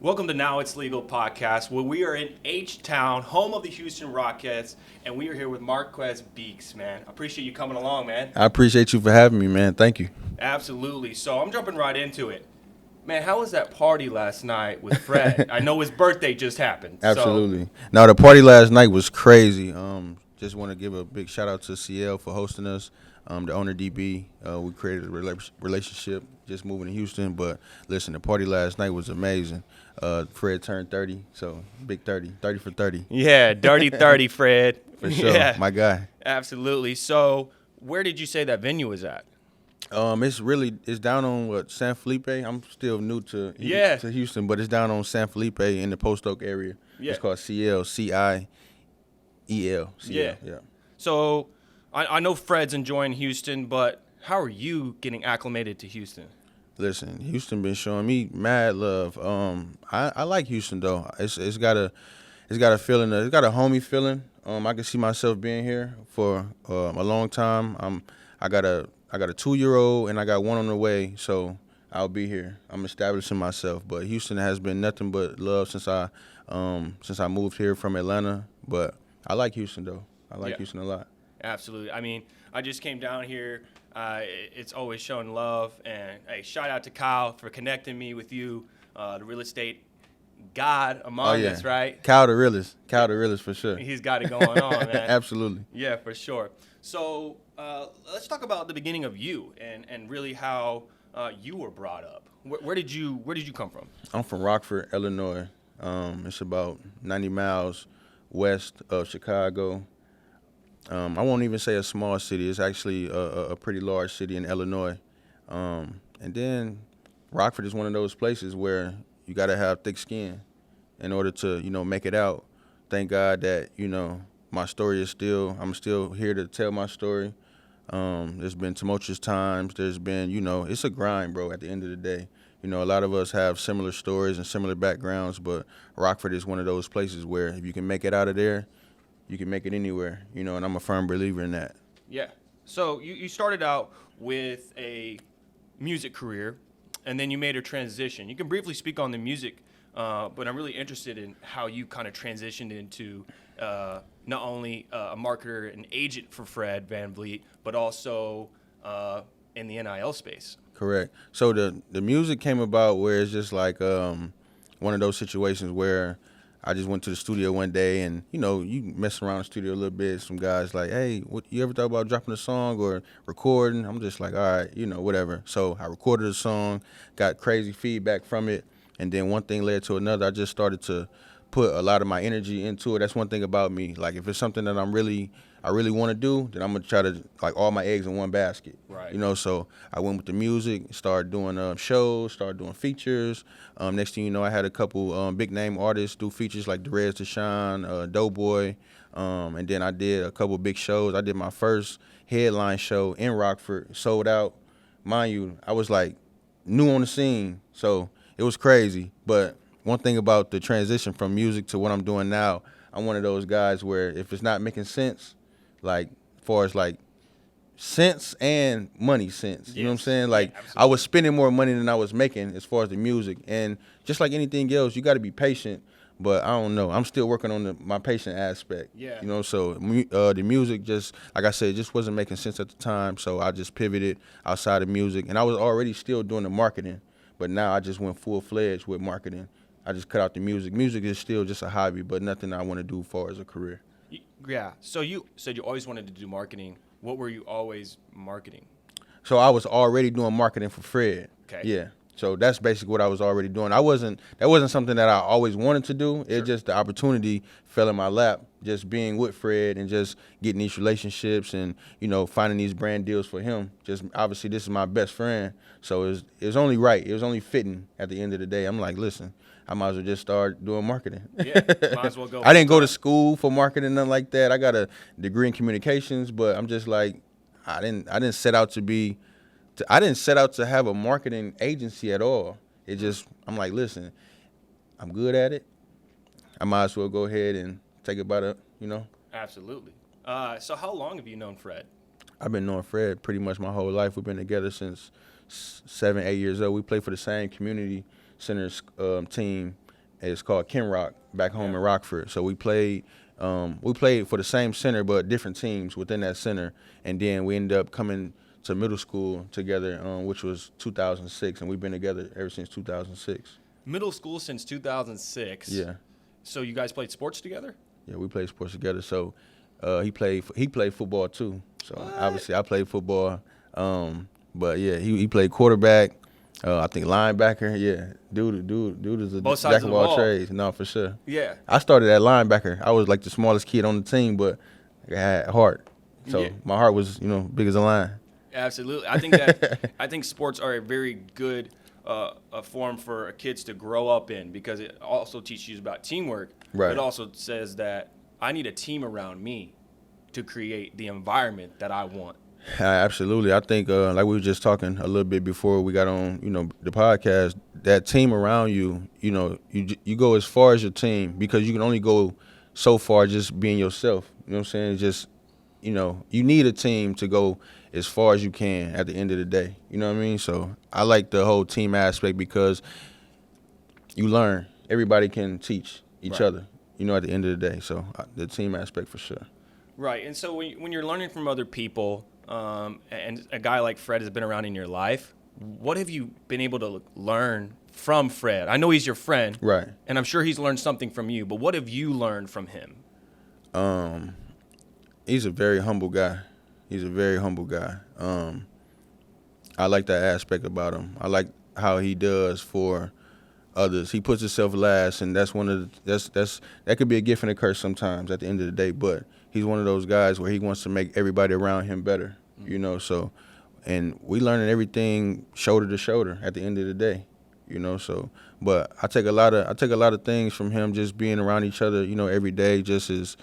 Welcome to Now It's Legal podcast, where we are in H-Town, home of the Houston Rockets, and we are here with Marquez Beeks, man. I appreciate you coming along, man. I appreciate you for having me, man. Thank you. Absolutely. So I'm jumping right into it. Man, how was that party last night with Fred? I know his birthday just happened. Absolutely. Now, the party last night was crazy. Just want to give a big shout out to CL for hosting us. The owner DB, we created a relationship just moving to Houston. But listen, the party last night was amazing. Fred turned 30, so big 30 for 30. Yeah, dirty 30, Fred. For sure, Yeah, my guy. absolutely. So where did you say that venue was at? It's down on San Felipe. I'm still new to Houston, but it's down on San Felipe in the Post Oak area. Yeah. It's called CL, CIEL. Yeah. So I know Fred's enjoying Houston, but how are you getting acclimated to Houston? Listen, Houston been showing me mad love. I like Houston though. It's got a feeling. It's got a homey feeling. I can see myself being here for a long time. I got a 2-year-old and I got one on the way, so I'll be here. I'm establishing myself. But Houston has been nothing but love since I moved here from Atlanta. But I like Houston though. I like Houston a lot. Absolutely. I mean, I just came down here. It's always showing love. And hey, shout out to Kyle for connecting me with you, the real estate god among us, right? Kyle the realist for sure. He's got it going on, man. Absolutely. Yeah, for sure. So let's talk about the beginning of you and really how you were brought up. Where did you come from? I'm from Rockford, Illinois. It's about 90 miles west of Chicago. I won't even say a small city. It's actually a pretty large city in Illinois. And then Rockford is one of those places where you got to have thick skin in order to, make it out. Thank God that, my story I'm still here to tell my story. There's been tumultuous times. There's been, it's a grind, bro, at the end of the day. A lot of us have similar stories and similar backgrounds, but Rockford is one of those places where if you can make it out of there, you can make it anywhere, and I'm a firm believer in that. Yeah. So you started out with a music career, and then you made a transition. You can briefly speak on the music, but I'm really interested in how you kind of transitioned into not only a marketer and agent for Fred VanVleet, but also in the NIL space. Correct. So the music came about where it's just like one of those situations where I just went to the studio one day and, you mess around the studio a little bit. Some guys like, hey, you ever thought about dropping a song or recording? I'm just like, all right, whatever. So I recorded a song, got crazy feedback from it. And then one thing led to another. I just started to put a lot of my energy into it. That's one thing about me. Like if it's something that I really want to do, then I'm going to try to like all my eggs in one basket. Right. So I went with the music, started doing shows, started doing features. Next thing you know, I had a couple big name artists do features like Derez Deshawn, Doughboy. And then I did a couple big shows. I did my first headline show in Rockford, sold out. Mind you, I was like new on the scene, so it was crazy. But one thing about the transition from music to what I'm doing now, I'm one of those guys where if it's not making sense, like as far as like sense and money sense, you know what I'm saying? Like I was spending more money than I was making as far as the music. And just like anything else, you got to be patient. But I don't know. I'm still working on my patient aspect. Yeah. So the music just, like I said, just wasn't making sense at the time. So I just pivoted outside of music. And I was already still doing the marketing. But now I just went full-fledged with marketing. I just cut out the music. Music is still just a hobby, but nothing I want to do as far as a career. Yeah. So you said you always wanted to do marketing. What were you always marketing? So I was already doing marketing for Fred. Okay. Yeah. So that's basically what I was already doing. That wasn't something that I always wanted to do. It just the opportunity fell in my lap, just being with Fred and just getting these relationships and, finding these brand deals for him. Just obviously this is my best friend. So it was only right. It was only fitting at the end of the day. I'm like, listen, I might as well just start doing marketing. Yeah, might as well go. I didn't go to school for marketing, nothing like that. I got a degree in communications, but I'm just like, I didn't set out to have a marketing agency at all. I'm like, listen, I'm good at it. I might as well go ahead and take it by the. Absolutely. So how long have you known Fred? I've been knowing Fred pretty much my whole life. We've been together since 7, 8 years old. We played for the same community center team It's called Ken Rock back home in Rockford. So we played for the same center but different teams within that center, and then we ended up coming to middle school together, which was 2006, and we've been together ever since 2006. Middle school since 2006. Yeah. So you guys played sports together? Yeah, we played sports together. So he played football too. So What? obviously I played football. But yeah, he played quarterback. I think linebacker. Yeah, dude is a Both sides jack of of the all ball. trades. No, for sure. Yeah. I started at linebacker. I was like the smallest kid on the team, but I had heart. So Yeah. my heart was, big as a lion. Absolutely. I think that sports are a very good a form for kids to grow up in, because it also teaches you about teamwork. Right. It also says that I need a team around me to create the environment that I want. Absolutely. I think, like we were just talking a little bit before we got on, the podcast, that team around you, you go as far as your team, because you can only go so far just being yourself. You know what I'm saying? Just, you need a team to go as far as you can at the end of the day. You know what I mean? So I like the whole team aspect, because you learn. Everybody can teach each other, at the end of the day. So the team aspect for sure. Right. And so when you're learning from other people, and a guy like Fred has been around in your life, what have you been able to learn from Fred? I know he's your friend. Right. And I'm sure he's learned something from you, but what have you learned from him? He's a very humble guy. I like that aspect about him. I like how he does for others. He puts himself last, and that's that could be a gift and a curse sometimes at the end of the day. But he's one of those guys where he wants to make everybody around him better. So, and we learning everything shoulder to shoulder at the end of the day. So, but I take a lot of things from him, just being around each other, every day. Just as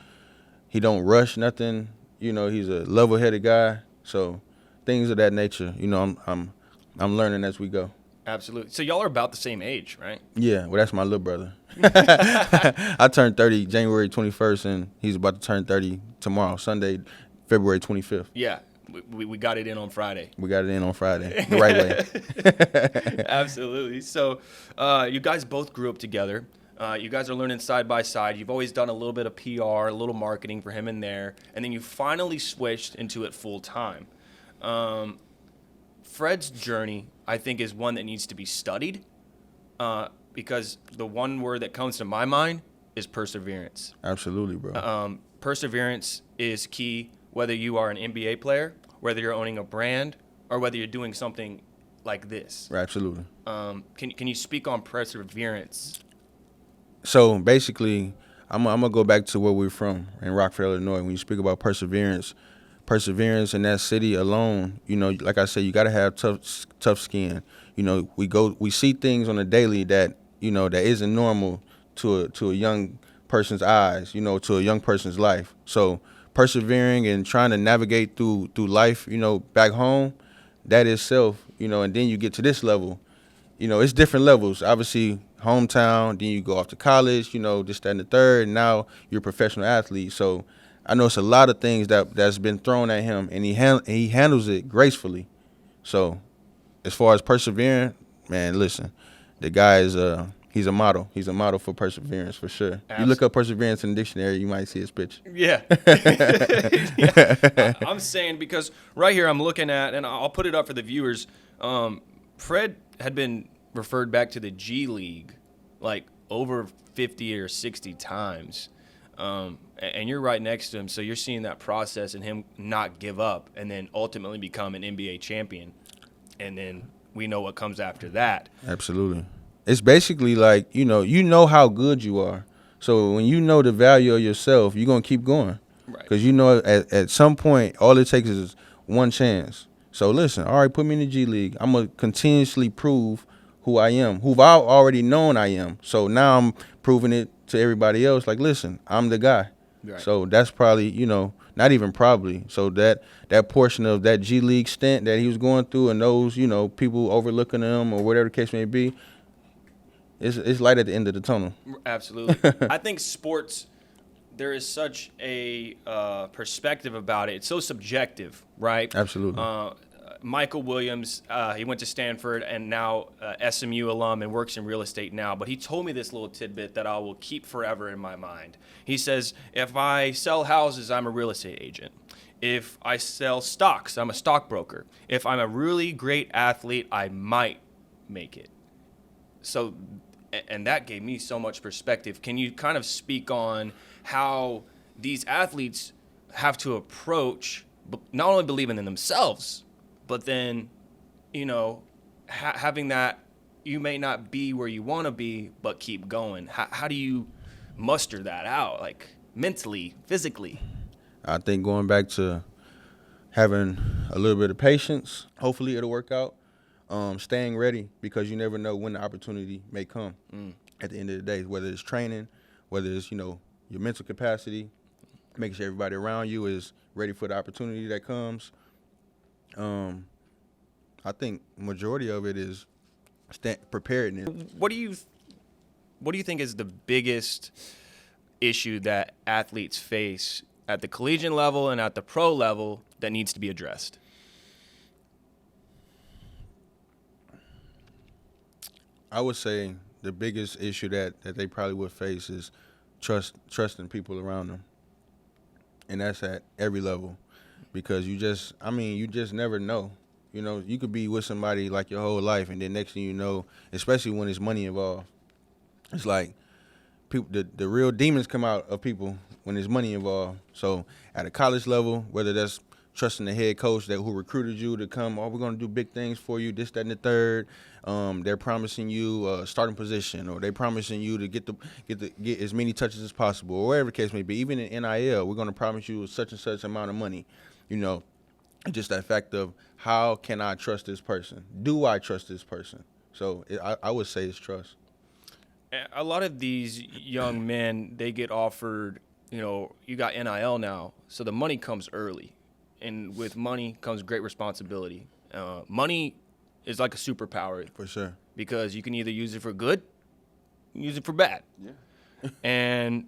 he don't rush nothing. He's a level-headed guy. So, things of that nature. I'm learning as we go. Absolutely. So y'all are about the same age, right? Yeah, well, that's my little brother. I turned 30 January 21st, and he's about to turn 30 tomorrow, Sunday, February 25th. Yeah. We got it in on Friday. We got it in on Friday, the right way. Absolutely. So you guys both grew up together. You guys are learning side by side. You've always done a little bit of PR, a little marketing for him in there, and then you finally switched into it full time. Fred's journey, I think, is one that needs to be studied, because the one word that comes to my mind is perseverance. Absolutely, bro. Perseverance is key, whether you are an NBA player, whether you're owning a brand, or whether you're doing something like this. Absolutely. Can you speak on perseverance? So basically, I'm gonna go back to where we're from in Rockford, Illinois. When you speak about perseverance in that city alone, like I said, you gotta have tough skin. We see things on a daily that that isn't normal to a young person's eyes, to a young person's life. So persevering and trying to navigate through life, back home, that itself, and then you get to this level. It's different levels. Obviously, hometown, then you go off to college, this, that, and the third, and now you're a professional athlete. So I know it's a lot of things that's been thrown at him, and he handles it gracefully. So as far as persevering, man, listen, the guy is he's a model. He's a model for perseverance, for sure. You look up perseverance in the dictionary, you might see his picture. Yeah. Yeah. I'm saying, because right here I'm looking at, and I'll put it up for the viewers, Fred had been referred back to the G League like over 50 or 60 times. And you're right next to him, so you're seeing that process and him not give up and then ultimately become an NBA champion. And then we know what comes after that. Absolutely. It's basically like, you know how good you are. So when you know the value of yourself, you're going to keep going. Right. Because at some point, all it takes is one chance. So listen, all right, put me in the G League. I'm going to continuously prove who I am, who I've already known I am. So now I'm proving it to everybody else. Like, listen, I'm the guy. Right. So that's probably, not even probably. So that portion of that G League stint that he was going through, and those, people overlooking him or whatever the case may be, it's light at the end of the tunnel. Absolutely. I think sports, there is such a perspective about it. It's so subjective, right? Absolutely. Michael Williams, he went to Stanford and now SMU alum and works in real estate now. But he told me this little tidbit that I will keep forever in my mind. He says, if I sell houses, I'm a real estate agent. If I sell stocks, I'm a stockbroker. If I'm a really great athlete, I might make it. So, and that gave me so much perspective. Can you kind of speak on how these athletes have to approach not only believing in themselves, but then, having that you may not be where you want to be, but keep going. How do you muster that out, like mentally, physically? I think going back to having a little bit of patience, hopefully it'll work out. Staying ready, because you never know when the opportunity may come at the end of the day, whether it's training, whether it's, your mental capacity, making sure everybody around you is ready for the opportunity that comes. I think majority of it is preparedness. What do you think is the biggest issue that athletes face at the collegiate level and at the pro level that needs to be addressed? I would say the biggest issue that they probably would face is trusting people around them. And that's at every level, because you just never know. You could be with somebody like your whole life, and then next thing you know, especially when there's money involved, it's like people, the real demons come out of people when there's money involved. So at a college level, whether that's trusting the head coach who recruited you to come, we're going to do big things for you, this, that, and the third. They're promising you a starting position, or they're promising you to get as many touches as possible, or whatever the case may be. Even in NIL, we're going to promise you such and such amount of money. Just that fact of, how can I trust this person? Do I trust this person? So I would say it's trust. A lot of these young men, they get offered, you got NIL now, so the money comes early. And with money comes great responsibility. Money is like a superpower. For sure. Because you can either use it for good, use it for bad. Yeah. And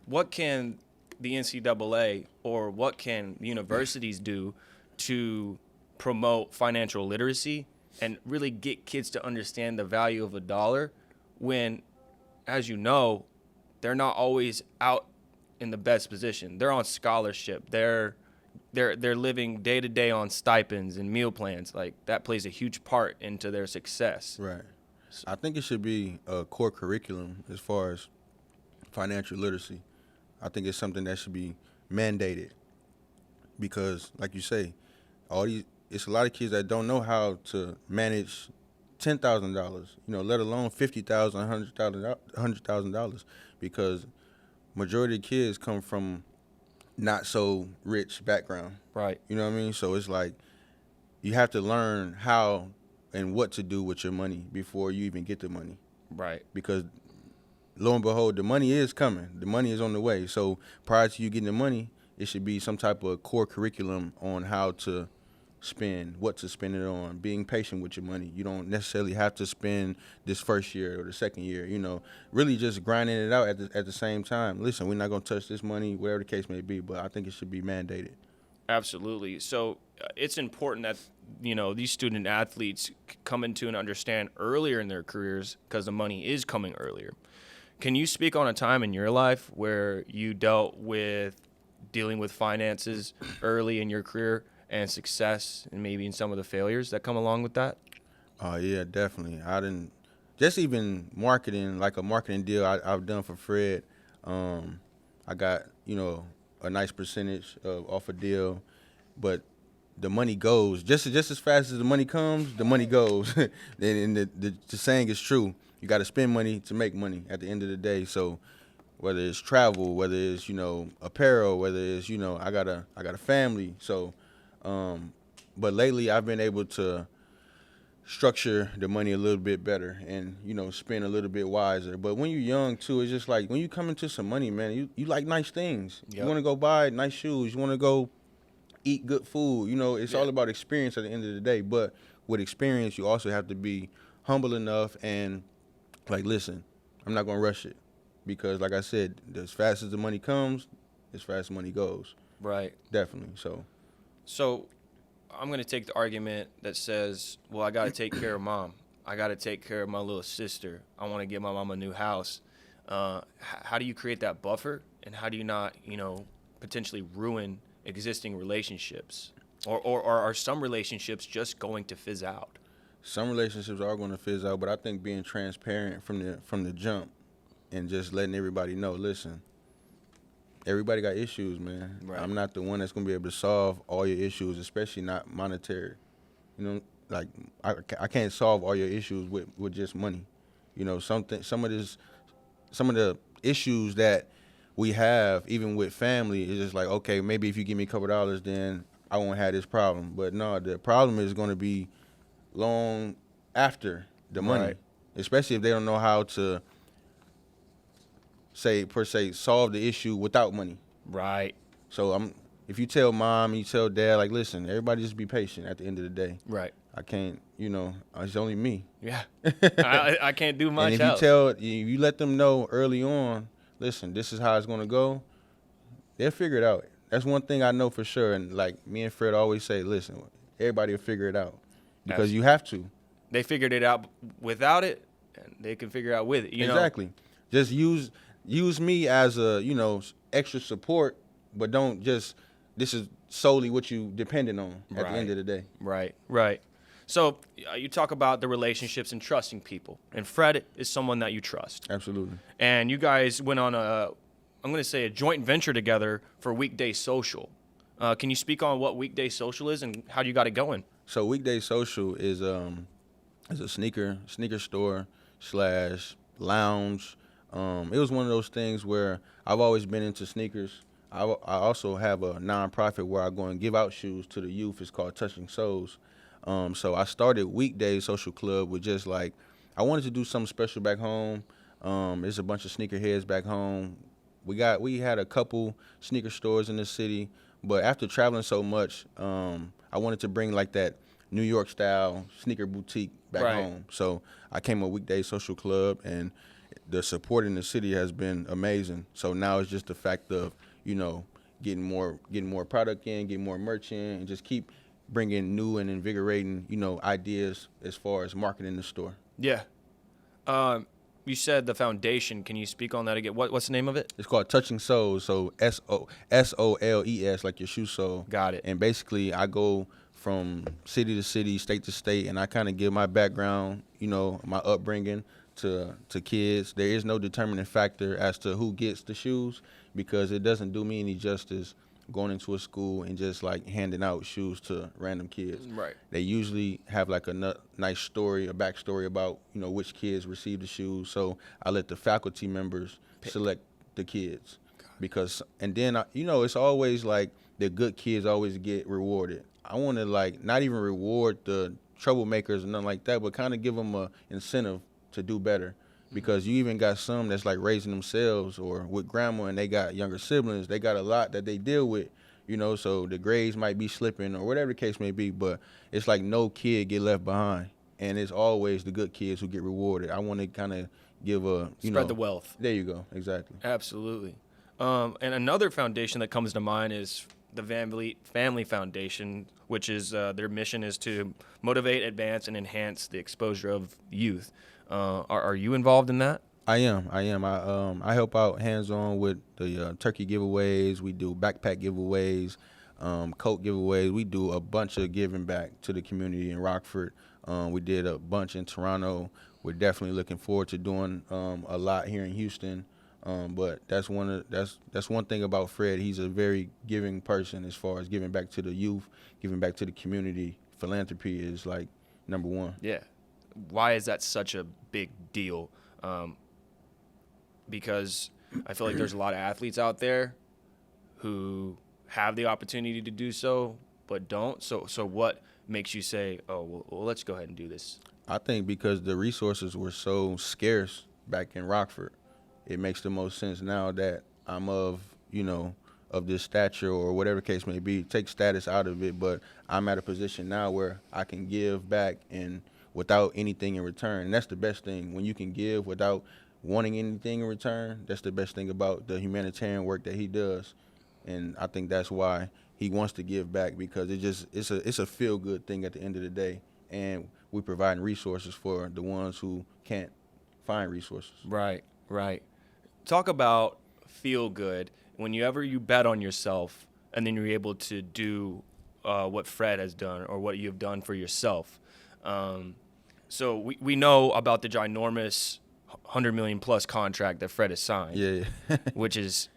what can the NCAA or what can the universities do to promote financial literacy and really get kids to understand the value of a dollar when, as you know, they're not always out in the best position. They're on scholarship. They're living day to day on stipends and meal plans. Like, that plays a huge part into their success. Right. I think it should be a core curriculum as far as financial literacy. I think it's something that should be mandated, because, like you say, it's a lot of kids that don't know how to manage $10,000, let alone $50,000, $100,000, because majority of kids come from not so rich background. Right. You know what I mean? So it's like you have to learn how and what to do with your money before you even get the money. Right. Because lo and behold, the money is coming. The money is on the way. So prior to you getting the money, it should be some type of core curriculum on how to spend, what to spend it on, being patient with your money. You don't necessarily have to spend this first year or the second year, really just grinding it out at the same time. Listen, we're not going to touch this money, whatever the case may be, but I think it should be mandated. Absolutely. So it's important that, these student athletes come into and understand earlier in their careers, because the money is coming earlier. Can you speak on a time in your life where you dealt with dealing with finances early in your career and success, and maybe in some of the failures that come along with that? Oh, yeah, definitely. Just even marketing, like a marketing deal I've done for Fred. I got, a nice percentage off a deal, but the money goes. Just as fast as the money comes, the money goes. And the saying is true. You got to spend money to make money at the end of the day. So whether it's travel, whether it's, apparel, whether it's, I got a family. So, but lately I've been able to structure the money a little bit better and, spend a little bit wiser. But when you're young, too, it's just like when you come into some money, man, you like nice things. Yep. You want to go buy nice shoes. You want to go eat good food. It's all about experience at the end of the day. But with experience, you also have to be humble enough and, listen, I'm not going to rush it. Because, like I said, as fast as the money comes, as fast as money goes. Right. Definitely. So So I'm going to take the argument that says, well, I got to take care of mom. I got to take care of my little sister. I want to get my mom a new house. How do you create that buffer, and how do you not, potentially ruin existing relationships? Or are some relationships just going to fizz out? Some relationships are going to fizz out, but I think being transparent from the jump and just letting everybody know, listen, everybody got issues, man. Right. I'm not the one that's going to be able to solve all your issues, especially not monetary. Like I can't solve all your issues with just money. Some of the issues that we have, even with family, is just like, okay, maybe if you give me a couple dollars, then I won't have this problem. But no, the problem is going to be long after the money, Right. especially if they don't know how to solve the issue without money. Right. So if you tell mom, you tell dad, like, listen, everybody just be patient at the end of the day. Right. I can't, it's only me. Yeah. I can't do much And if else. you let them know early on, listen, this is how it's going to go, they'll figure it out. That's one thing I know for sure. And like me and Fred always say, listen, everybody will figure it out because you have to. They figured it out without it, and they can figure out with it. Exactly. Just use me as a, extra support, but don't just, this is solely what you dependent on at the end of the day. Right. Right. So you talk about the relationships and trusting people, and Fred is someone that you trust. Absolutely. And you guys went on I'm going to say a joint venture together for Weekday Social. Can you speak on what Weekday Social is and how you got it going? So Weekday Social is a sneaker store / lounge. It was one of those things where I've always been into sneakers. I also have a nonprofit where I go and give out shoes to the youth. It's called Touching Souls. So I started Weekday Social Club with just like, I wanted to do something special back home. There's a bunch of sneakerheads back home. We had a couple sneaker stores in the city, but after traveling so much, I wanted to bring like that New York style sneaker boutique back home. So I came up with Weekday Social Club, and the support in the city has been amazing. So now it's just the fact of, getting more product in, getting more merch in, and just keep bringing new and invigorating, ideas as far as marketing the store. Yeah. You said the foundation. Can you speak on that again? What's the name of it? It's called Touching Souls, so SOLES, like your shoe sole. Got it. And basically, I go from city to city, state to state, and I kind of give my background, my upbringing to kids. There is no determining factor as to who gets the shoes, because it doesn't do me any justice going into a school and just like handing out shoes to random kids. Right. They usually have like a nice story, a backstory about, which kids received the shoes. So I let the faculty members select the kids, because, and then, it's always like the good kids always get rewarded. I want to like not even reward the troublemakers and nothing like that, but kind of give them a incentive to do better. Because you even got some that's like raising themselves or with grandma, and they got younger siblings. They got a lot that they deal with, so the grades might be slipping or whatever the case may be. But it's like no kid get left behind, and it's always the good kids who get rewarded. I want to kind of give spread the wealth. There you go. Exactly. Absolutely. And another foundation that comes to mind is the Vanite Family Foundation, which is their mission is to motivate, advance, and enhance the exposure of youth. Are you involved in that? I am. I help out hands-on with the turkey giveaways. We do backpack giveaways, coat giveaways. We do a bunch of giving back to the community in Rockford. We did a bunch in Toronto. We're definitely looking forward to doing a lot here in Houston. But that's one thing about Fred. He's a very giving person as far as giving back to the youth, giving back to the community. Philanthropy is like number one. Yeah. Why is that such a big deal? Because I feel like there's a lot of athletes out there who have the opportunity to do so but don't. So what makes you say, oh, well, let's go ahead and do this? I think because the resources were so scarce back in Rockford, it makes the most sense now that I'm of this stature or whatever case may be. Take status out of it, but I'm at a position now where I can give back and without anything in return. And that's the best thing. When you can give without wanting anything in return, that's the best thing about the humanitarian work that he does. And I think that's why he wants to give back because it's a feel good thing at the end of the day, and we're providing resources for the ones who can't find resources. Right, right. Talk about feel good. Whenever you bet on yourself and then you're able to do what Fred has done or what you've done for yourself. So we know about the ginormous $100 million plus contract that Fred has signed, Yeah. which is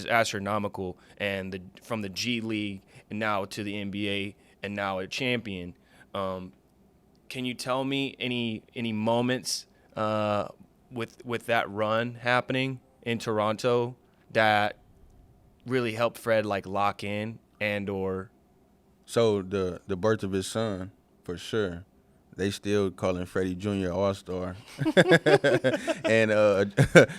astronomical, and from the G League and now to the NBA and now a champion. Can you tell me any moments with that run happening in Toronto that really helped Fred like lock in and or? So the birth of his son, for sure. They still calling Freddie Jr. All-Star and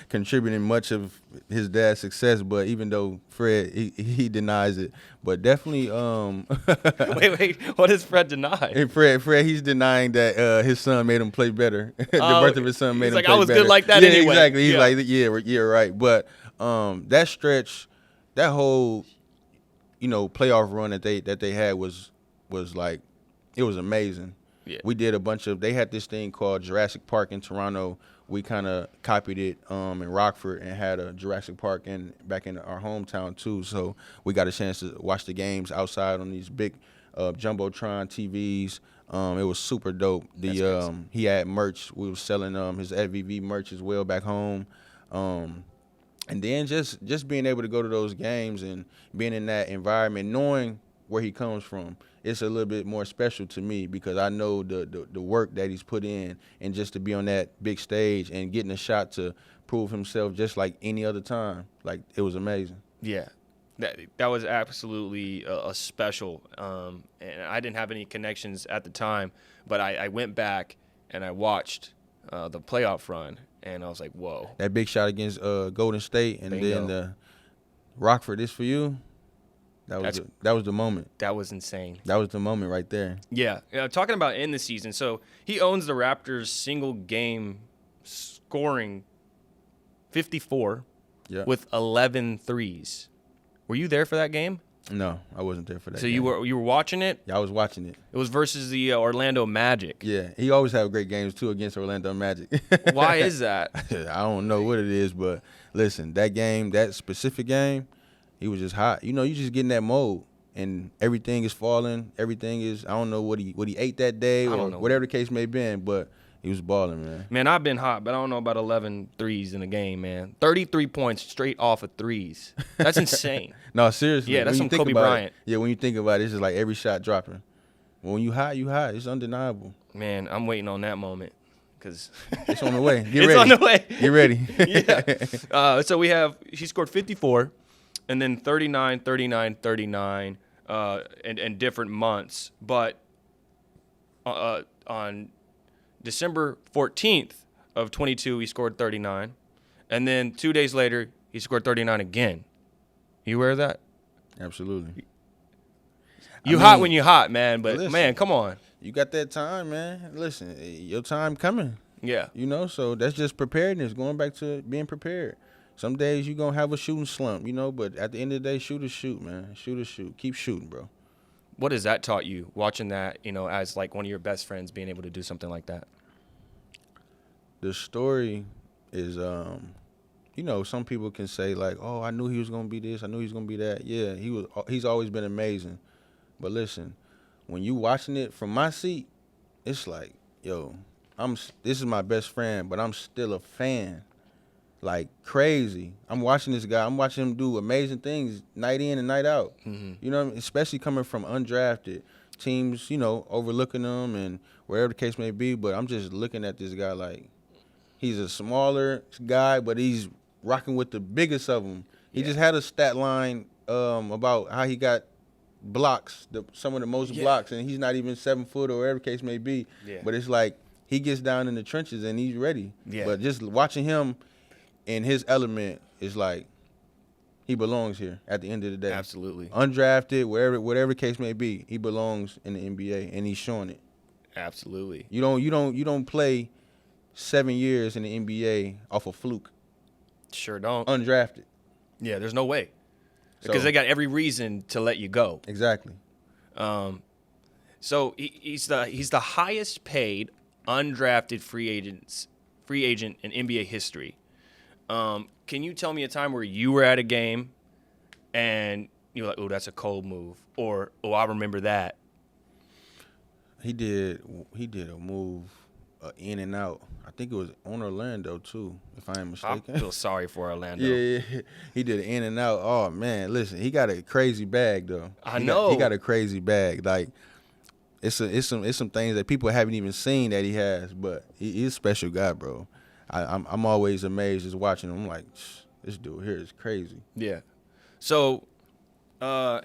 contributing much of his dad's success. But even though Fred, he denies it, but definitely. Wait, what does Fred deny? And Fred, he's denying that his son made him play better. The birth of his son made him play better. He's like, I was good like that anyway. Exactly. He's like, yeah, right. But that stretch, that whole, playoff run that they had was like, it was amazing. Yeah. We did a bunch of. They had this thing called Jurassic Park in Toronto. We kind of copied it in Rockford and had a Jurassic Park back in our hometown too. So we got a chance to watch the games outside on these big jumbotron TVs. It was super dope. He had merch. We were selling his FVV merch as well back home. And then just being able to go to those games and being in that environment, knowing where he comes from, it's a little bit more special to me because I know the work that he's put in, and just to be on that big stage and getting a shot to prove himself just like any other time, like it was amazing. Yeah, that was absolutely a special. And I didn't have any connections at the time, but I went back and I watched the playoff run, and I was like, whoa. That big shot against Golden State, and then the Rockford is for you. That was the moment. That was insane. That was the moment right there. Yeah. Talking about in the season, so he owns the Raptors single game scoring 54 with 11 threes. Were you there for that game? No, I wasn't there for that. So game. you were watching it? Yeah, I was watching it. It was versus the Orlando Magic. Yeah, he always have great games too against Orlando Magic. Why is that? I don't know what it is, but listen, that specific game, he was just hot. You just get in that mode, and everything is falling. Everything is, I don't know what he ate that day or whatever the case may have been, but he was balling, man. Man, I've been hot, but I don't know about 11 threes in a game, man. 33 points straight off of threes. That's insane. No, seriously. Yeah, that's some Kobe Bryant. When you think about it, it's just like every shot dropping. When you hot, you hot. It's undeniable. Man, I'm waiting on that moment. Because it's on the way. Get ready. It's on the way. Get ready. Yeah. So he scored 54. And then 39, 39, 39 in different months. But on December 14th of 22, he scored 39. And then 2 days later, he scored 39 again. You aware of that? Absolutely. Hot when you're hot, man. But, listen, man, come on. You got that time, man. Listen, your time coming. Yeah. So that's just preparedness, going back to being prepared. Some days you're going to have a shooting slump, but at the end of the day, shoot or shoot, man. Shoot or shoot. Keep shooting, bro. What has that taught you, watching that, as like one of your best friends being able to do something like that? The story is, some people can say like, oh, I knew he was going to be this. I knew he was going to be that. Yeah, he's always been amazing. But listen, when you watching it from my seat, it's like, yo, this is my best friend, but I'm still a fan. Like crazy. I'm watching this guy. I'm watching him do amazing things night in and night out. Mm-hmm. Especially coming from undrafted teams, overlooking them and wherever the case may be. But I'm just looking at this guy like he's a smaller guy, but he's rocking with the biggest of them. He just had a stat line about how he got blocks, some of the most blocks, and he's not even 7 foot or whatever the case may be. Yeah. But it's like he gets down in the trenches and he's ready. Yeah. But just watching him in his element is like he belongs here at the end of the day. Absolutely. Undrafted, whatever case may be, he belongs in the NBA and he's showing it. Absolutely. You don't play 7 years in the NBA off a fluke. Sure don't. Undrafted. Yeah, there's no way. Because they got every reason to let you go. Exactly. So he's the highest paid undrafted free agent in NBA history. Can you tell me a time where you were at a game and you're like, oh, that's a cold move, or oh, I remember that? He did a move in and out. I think it was on Orlando too, if I am mistaken. I feel sorry for Orlando. Yeah, he did an in and out. Oh man, listen, he got a crazy bag though. I know he got a crazy bag. Like it's some things that people haven't even seen that he has, but he's a special guy, bro. I'm always amazed just watching him. I'm like, this dude here is crazy. Yeah. So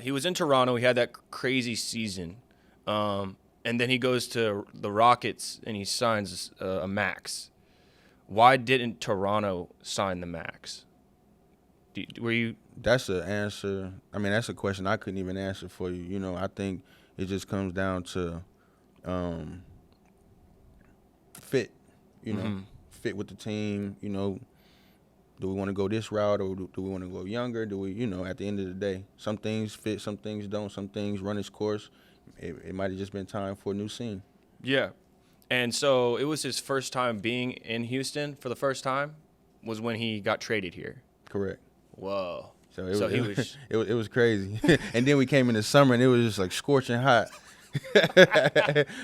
he was in Toronto. He had that crazy season. And then he goes to the Rockets and he signs a max. Why didn't Toronto sign the max? Were you? That's an answer. I mean, that's a question I couldn't even answer for you. You know, I think it just comes down to fit. You know, fit with the team. You know, do we want to go this route or do we want to go younger? Do we, you know, at the end of the day, some things fit, some things don't. Some things run its course. It might have just been time for a new scene. Yeah. And so it was his first time being in Houston for the first time was when he got traded here. Correct. Whoa. So it was crazy. And then we came in the summer and it was just like scorching hot.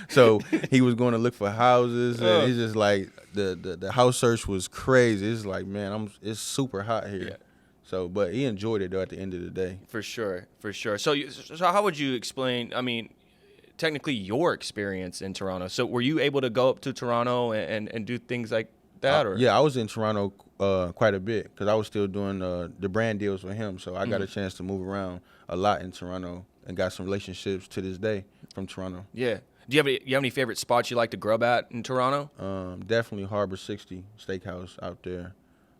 So he was going to look for houses and it's just like the house search was crazy. It's like, man, it's super hot here. Yeah. So, but he enjoyed it though at the end of the day. For sure. So how would you explain, I mean, technically your experience in Toronto? So were you able to go up to Toronto and do things like that? Or? Yeah, I was in Toronto quite a bit because I was still doing the brand deals with him. So I got a chance to move around a lot in Toronto and got some relationships to this day from Toronto. Yeah. Do you have any favorite spots you like to grub at in Toronto? Definitely Harbor 60 Steakhouse out there.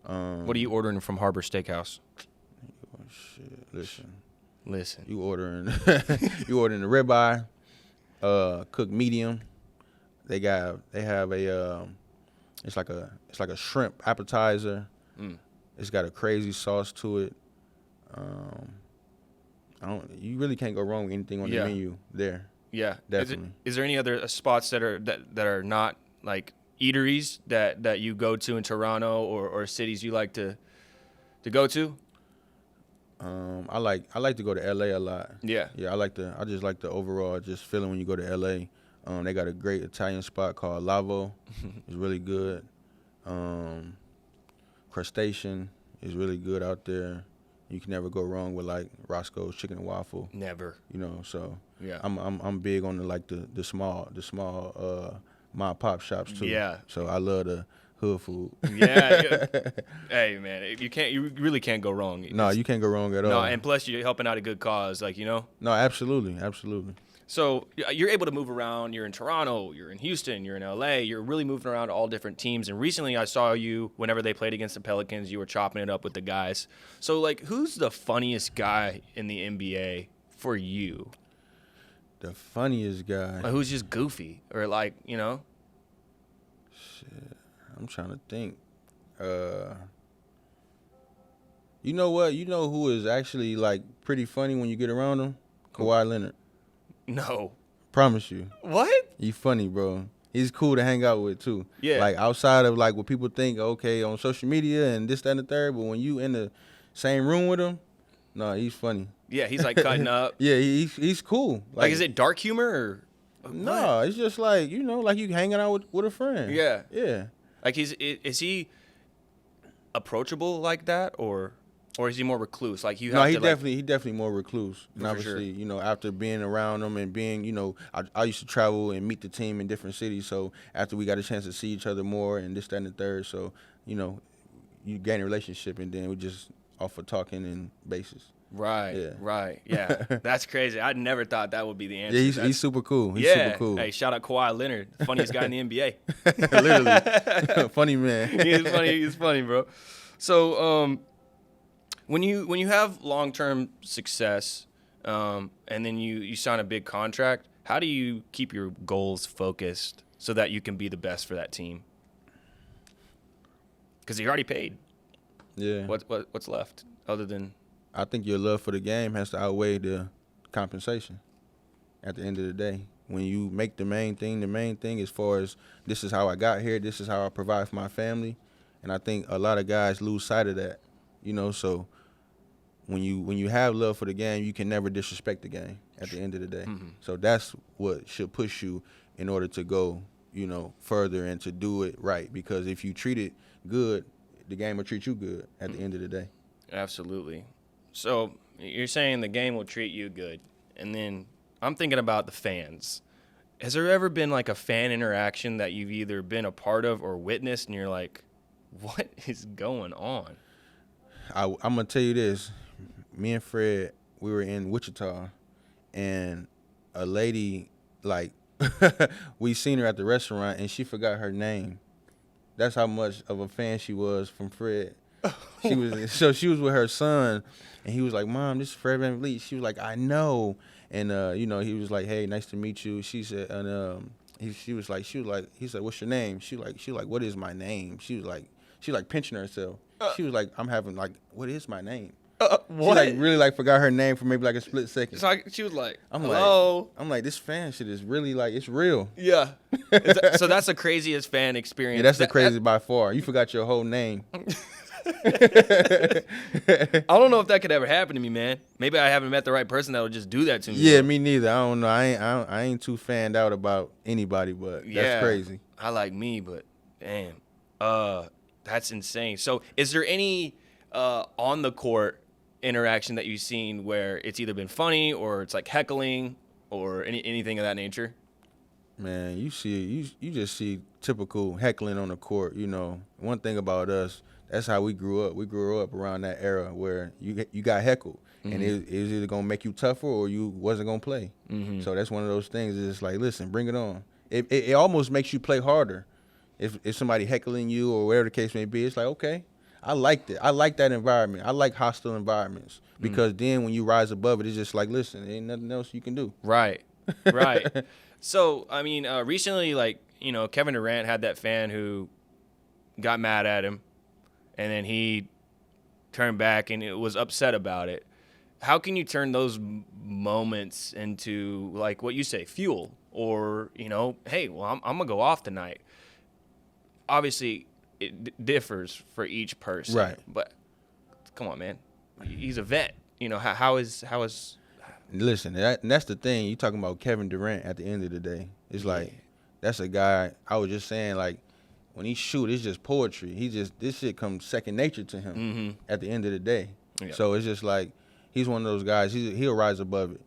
What are you ordering from Harbor Steakhouse? Oh, shit. Listen. You ordering the ribeye, cooked medium. They have a it's like a shrimp appetizer. It's got a crazy sauce to it. You really can't go wrong with anything on the menu there. Yeah, definitely. Is there any other spots that are not like eateries that you go to in Toronto or cities you like to go to? I like to go to LA a lot. Yeah. I just like the overall just feeling when you go to LA. They got a great Italian spot called Lavo. It's really good. Crustacean is really good out there. You can never go wrong with like Roscoe's Chicken and Waffle. Never. You know, so yeah. I'm big on the small mom pop shops too. Yeah. So I love the hood food. Yeah. Hey man, you really can't go wrong. No, you can't go wrong at all. No, and plus you're helping out a good cause, like, you know. No, absolutely. So you're able to move around. You're in Toronto, you're in Houston, you're in LA. You're really moving around to all different teams. And recently I saw you whenever they played against the Pelicans, you were chopping it up with the guys. So like, who's the funniest guy in the NBA for you? The funniest guy. Like, who's just goofy or like, you know? Shit, I'm trying to think. You know what? You know who is actually like pretty funny when you get around him? Kawhi Leonard. No. Promise you. What? He's funny, bro. He's cool to hang out with too. Yeah. Like outside of like what people think, okay, on social media and this, that, and the third, but when you in the same room with him, no, he's funny. Yeah, he's like cutting up. Yeah, he's cool. Like, is it dark humor or? No, it's just like, you know, like you hanging out with a friend. Yeah. Yeah. Like is he approachable like that or is he more recluse? Like you have he to definitely more recluse. And obviously, you know, after being around him and being, you know, I used to travel and meet the team in different cities. So after we got a chance to see each other more and this, that, and the third, so, you know, you gain a relationship and then we just off of talking and basis. Right. Yeah. Right. Yeah. That's crazy. I never thought that would be the answer. Yeah, he's super cool. He's super cool. Hey, shout out Kawhi Leonard, funniest guy in the NBA. Literally. Funny man. He's funny, bro. So, when you have long-term success, and then you sign a big contract, how do you keep your goals focused so that you can be the best for that team? Because you already paid. Yeah. What's left other than I think your love for the game has to outweigh the compensation at the end of the day. When you make the main thing as far as this is how I got here, this is how I provide for my family. And I think a lot of guys lose sight of that, so when you have love for the game, you can never disrespect the game at the end of the day. Mm-hmm. So that's what should push you in order to go, further and to do it right. Because if you treat it good, the game will treat you good at the end of the day. Absolutely. So you're saying the game will treat you good. And then I'm thinking about the fans. Has there ever been like a fan interaction that you've either been a part of or witnessed and you're like, what is going on? I'm going to tell you this. Me and Fred, we were in Wichita, and a lady, like, we seen her at the restaurant, and she forgot her name. That's how much of a fan she was from Fred. She was with her son, and he was like, "Mom, this is Fred VanVleet." She was like, "I know," and he was like, "Hey, nice to meet you." She said, and he was like, he said, "What's your name?" She was like, "What is my name?" She was pinching herself. She was like, "I'm having like, what is my name?" What? She really forgot her name for maybe like a split second. So she was like, I'm hello? This fan shit is really like, it's real. Yeah. So that's the craziest fan experience. Yeah, that's the craziest by far. You forgot your whole name. I don't know if that could ever happen to me, man. Maybe I haven't met the right person that would just do that to me. Yeah, me neither. I don't know. I ain't too fanned out about anybody, but that's crazy. I like me, but damn, that's insane. So, is there any on the court interaction that you've seen where it's either been funny or it's like heckling or anything of that nature? Man, you just see typical heckling on the court. One thing about us, that's how we grew up. We grew up around that era where you got heckled, mm-hmm. and it was either gonna make you tougher or you wasn't gonna play. Mm-hmm. So that's one of those things. It's like, listen, bring it on. It almost makes you play harder if somebody heckling you or whatever the case may be. It's like, okay, I liked it. I like that environment. I like hostile environments because then when you rise above it, it's just like, listen, there ain't nothing else you can do. Right. So, I mean, recently, Kevin Durant had that fan who got mad at him, and then he turned back and it was upset about it. How can you turn those moments into, like what you say, fuel? Or, hey, well, I'm going to go off tonight. Obviously, it differs for each person. Right. But, come on, man. He's a vet. How is Listen, that's the thing. You talking about Kevin Durant at the end of the day. It's like, that's a guy, I was just saying, like, when he shoot, it's just poetry. This shit comes second nature to him at the end of the day. Yeah. So it's just like, he's one of those guys, he'll rise above it,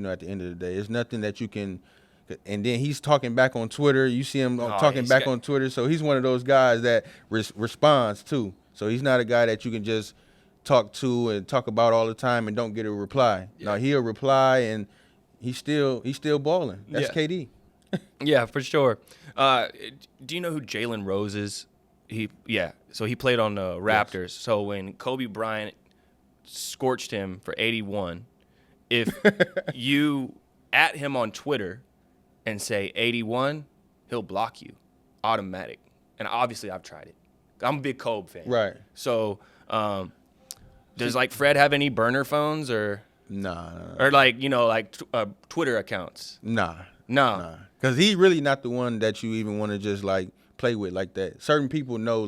at the end of the day. It's nothing that you can, and then he's talking back on Twitter. You see him talking back on Twitter. So he's one of those guys that responds too. So he's not a guy that you can just talk to and talk about all the time and don't get a reply. Yeah. Now he'll reply and he's still balling. That's KD. Yeah, for sure. Do you know who Jalen Rose is? So he played on the Raptors. Yes. So when Kobe Bryant scorched him for 81, if you at him on Twitter and say 81, he'll block you, automatic. And obviously I've tried it. I'm a big Kobe fan. Right. So does Fred have any burner phones or? Nah. Or Twitter accounts? Nah. No. Because he really not the one that you even want to just, play with like that. Certain people know,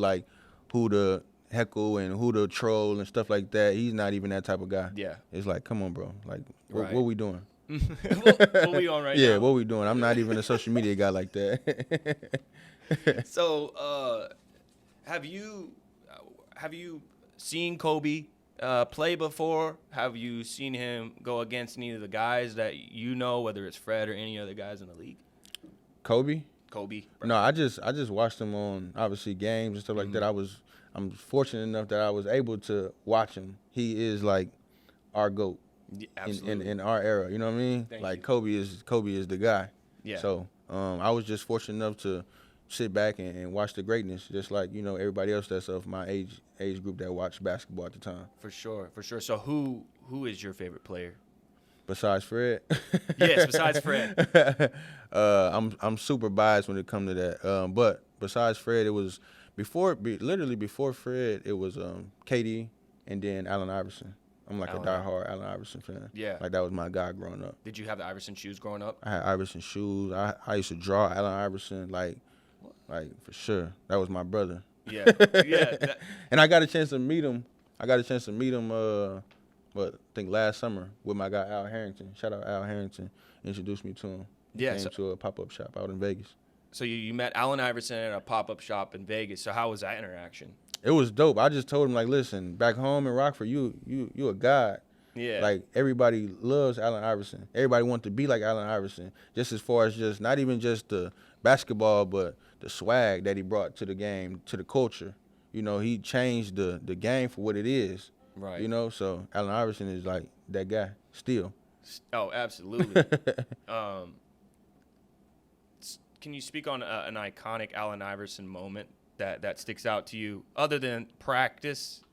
who to heckle and who to troll and stuff like that. He's not even that type of guy. Yeah. It's like, come on, bro. What we doing? What we on right now? Yeah, what we doing? I'm not even a social media guy like that. So, have you seen Kobe play before? Have you seen him go against any of the guys that whether it's Fred or any other guys in the league? Kobe. Right. No, I just watched him on obviously games and stuff like that. I'm fortunate enough that I was able to watch him. He is like our GOAT in our era. You know what I mean? Thank you. Kobe is the guy. Yeah. So I was just fortunate enough to sit back and watch the greatness, just like everybody else that's of my age group that watched basketball at the time. For sure. So who is your favorite player? Besides Fred? Yes, besides Fred. I'm super biased when it comes to that. But besides Fred, it was literally before Fred, it was KD and then Allen Iverson. I'm like Allen. a diehard Allen Iverson fan. Yeah. Like that was my guy growing up. Did you have the Iverson shoes growing up? I had Iverson shoes. I used to draw Allen Iverson like for sure. That was my brother. Yeah. Yeah. And I got a chance to meet him. But I think last summer with my guy Al Harrington. Shout out Al Harrington. Introduced me to him. Yeah, Came to a pop-up shop out in Vegas. So you met Allen Iverson at a pop-up shop in Vegas. So how was that interaction? It was dope. I just told him like, listen, back home in Rockford, you a god. Yeah. Like everybody loves Allen Iverson. Everybody wants to be like Allen Iverson. Just as far as just not even just the basketball, but the swag that he brought to the game, to the culture. You know, he changed the game for what it is. Right. You know, so Allen Iverson is like that guy still. Oh, absolutely. Can you speak on an iconic Allen Iverson moment that sticks out to you, other than practice?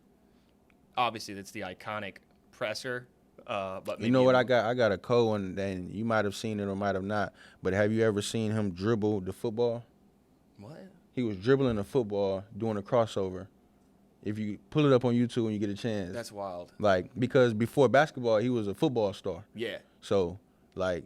Obviously, that's the iconic presser. But You know what? I got a cold one, and you might have seen it or might have not. But have you ever seen him dribble the football? What? He was dribbling the football, doing a crossover. If you pull it up on YouTube when you get a chance. That's wild. Like, because before basketball, he was a football star. Yeah. So, like,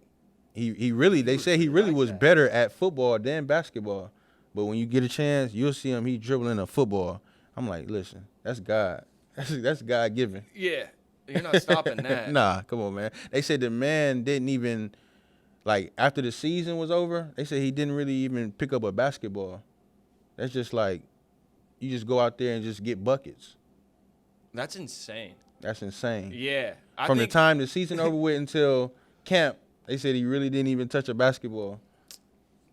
he really, they say he really like was that. better at football than basketball. But when you get a chance, you'll see him, he dribbling a football. I'm like, listen, that's God. That's God given. Yeah. You're not stopping that. Nah, come on, man. They said the man didn't even, like, after the season was over, they said he didn't really even pick up a basketball. That's just like, you just go out there and just get buckets. That's insane. That's insane. Yeah. From the time the season over with until camp, they said he really didn't even touch a basketball.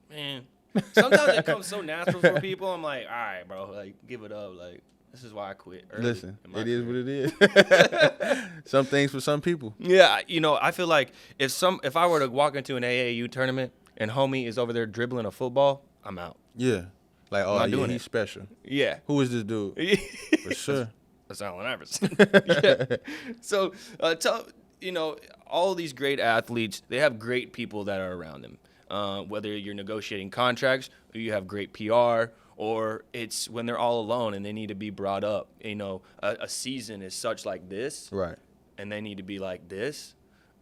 Man, sometimes it comes so natural for people. I'm like, all right, bro, like, give it up. Like, this is why I quit early. Listen, in my it is career. what it is. Some things for some people. Yeah, I feel like if I were to walk into an AAU tournament and homie is over there dribbling a football, I'm out. Yeah. Like, oh, not yeah, doing he's it. special. Yeah. Who is this dude? For sure. That's Allen Iverson. Yeah. So, tell all these great athletes, they have great people that are around them. Whether you're negotiating contracts, or you have great PR, or it's when they're all alone and they need to be brought up. A season is such like this, Right. and they need to be like this.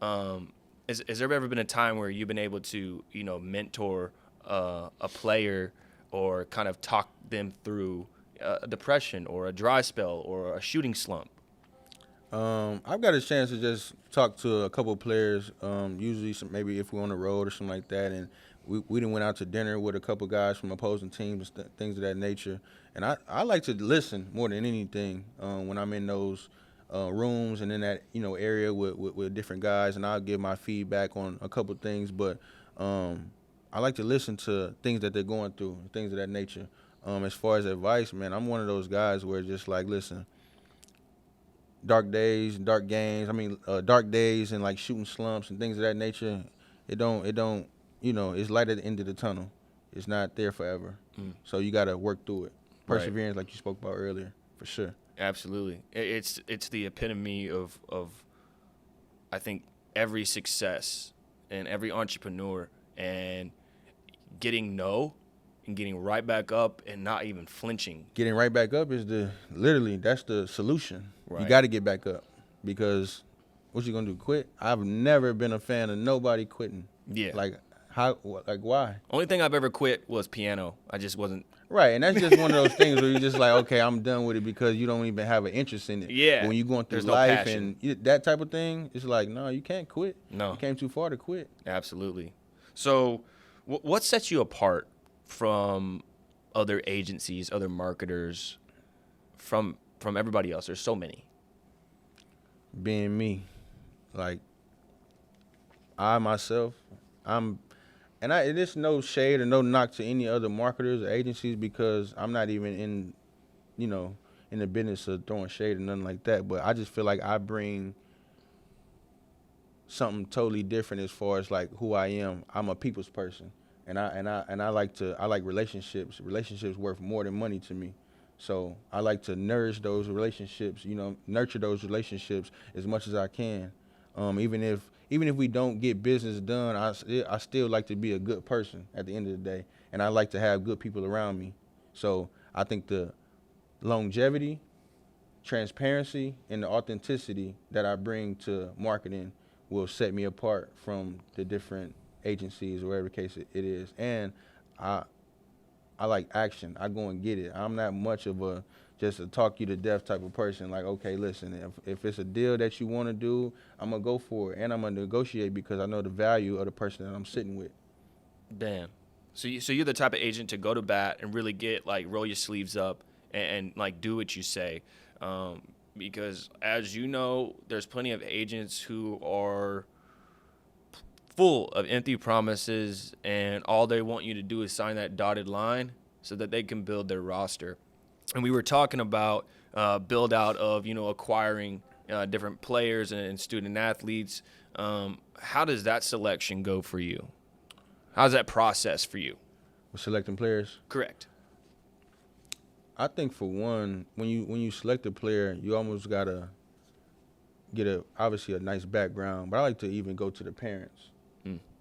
Has there ever been a time where you've been able to, mentor a player or kind of talk them through a depression or a dry spell or a shooting slump? I've got a chance to just talk to a couple of players, usually maybe if we're on the road or something like that, and we done went out to dinner with a couple guys from opposing teams, things of that nature. And I like to listen more than anything when I'm in those rooms and in that area with different guys, and I'll give my feedback on a couple of things. But I like to listen to things that they're going through, things of that nature. As far as advice, man, I'm one of those guys where just like, listen, dark days, dark games. Dark days and like shooting slumps and things of that nature. It don't. It's light at the end of the tunnel. It's not there forever. So you got to work through it. Perseverance, like you spoke about earlier, for sure. Absolutely. It's the epitome of I think every success and every entrepreneur, and getting no and getting right back up and not even flinching. Getting right back up is that's the solution. Right. You got to get back up, because what you gonna do? Quit? I've never been a fan of nobody quitting. Yeah. Like how? Like why? Only thing I've ever quit was piano. I just wasn't. Right, and that's just one of those things where you're just like, okay, I'm done with it, because you don't even have an interest in it. Yeah. But when you're going through There's no life passion. and that type of thing, it's like, no, you can't quit. No. You came too far to quit. Absolutely. So what sets you apart from other agencies, other marketers, from everybody else? There's so many. Being me, like I myself, and it's no shade or no knock to any other marketers or agencies, because I'm not even in the business of throwing shade or nothing like that. But I just feel like I bring something totally different as far as like who I am. I'm a people's person, and I like relationships. Relationships worth more than money to me. So I like to nourish those relationships, nurture those relationships as much as I can. Even if we don't get business done, I still like to be a good person at the end of the day, and I like to have good people around me. So I think the longevity transparency and the authenticity that I bring to marketing will set me apart from the different agencies or whatever case it is. And I like action. I go and get it. I'm not much of a just a talk you to death type of person. Like, okay, listen, if it's a deal that you want to do, I'm going to go for it. And I'm going to negotiate because I know the value of the person that I'm sitting with. Damn. So you're the type of agent to go to bat and really get, like, roll your sleeves up and like, do what you say. Because, as you know, there's plenty of agents who are full of empty promises, and all they want you to do is sign that dotted line so that they can build their roster. And we were talking about build out of, acquiring different players and student athletes. How does that selection go for you? How's that process for you? With selecting players? Correct. I think for one, when you select a player, you almost gotta get obviously a nice background. But I like to even go to the parents.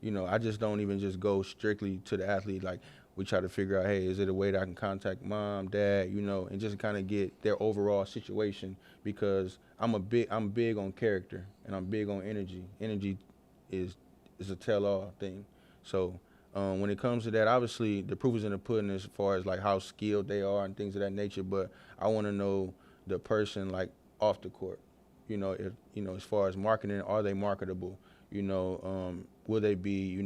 I just don't even just go strictly to the athlete. Like, we try to figure out, hey, is it a way that I can contact mom, dad, and just kind of get their overall situation, because I'm big on character and I'm big on energy. Energy is a tell-all thing. So when it comes to that, obviously the proof is in the pudding as far as like how skilled they are and things of that nature. But I want to know the person like off the court. If as far as marketing, are they marketable? Will they be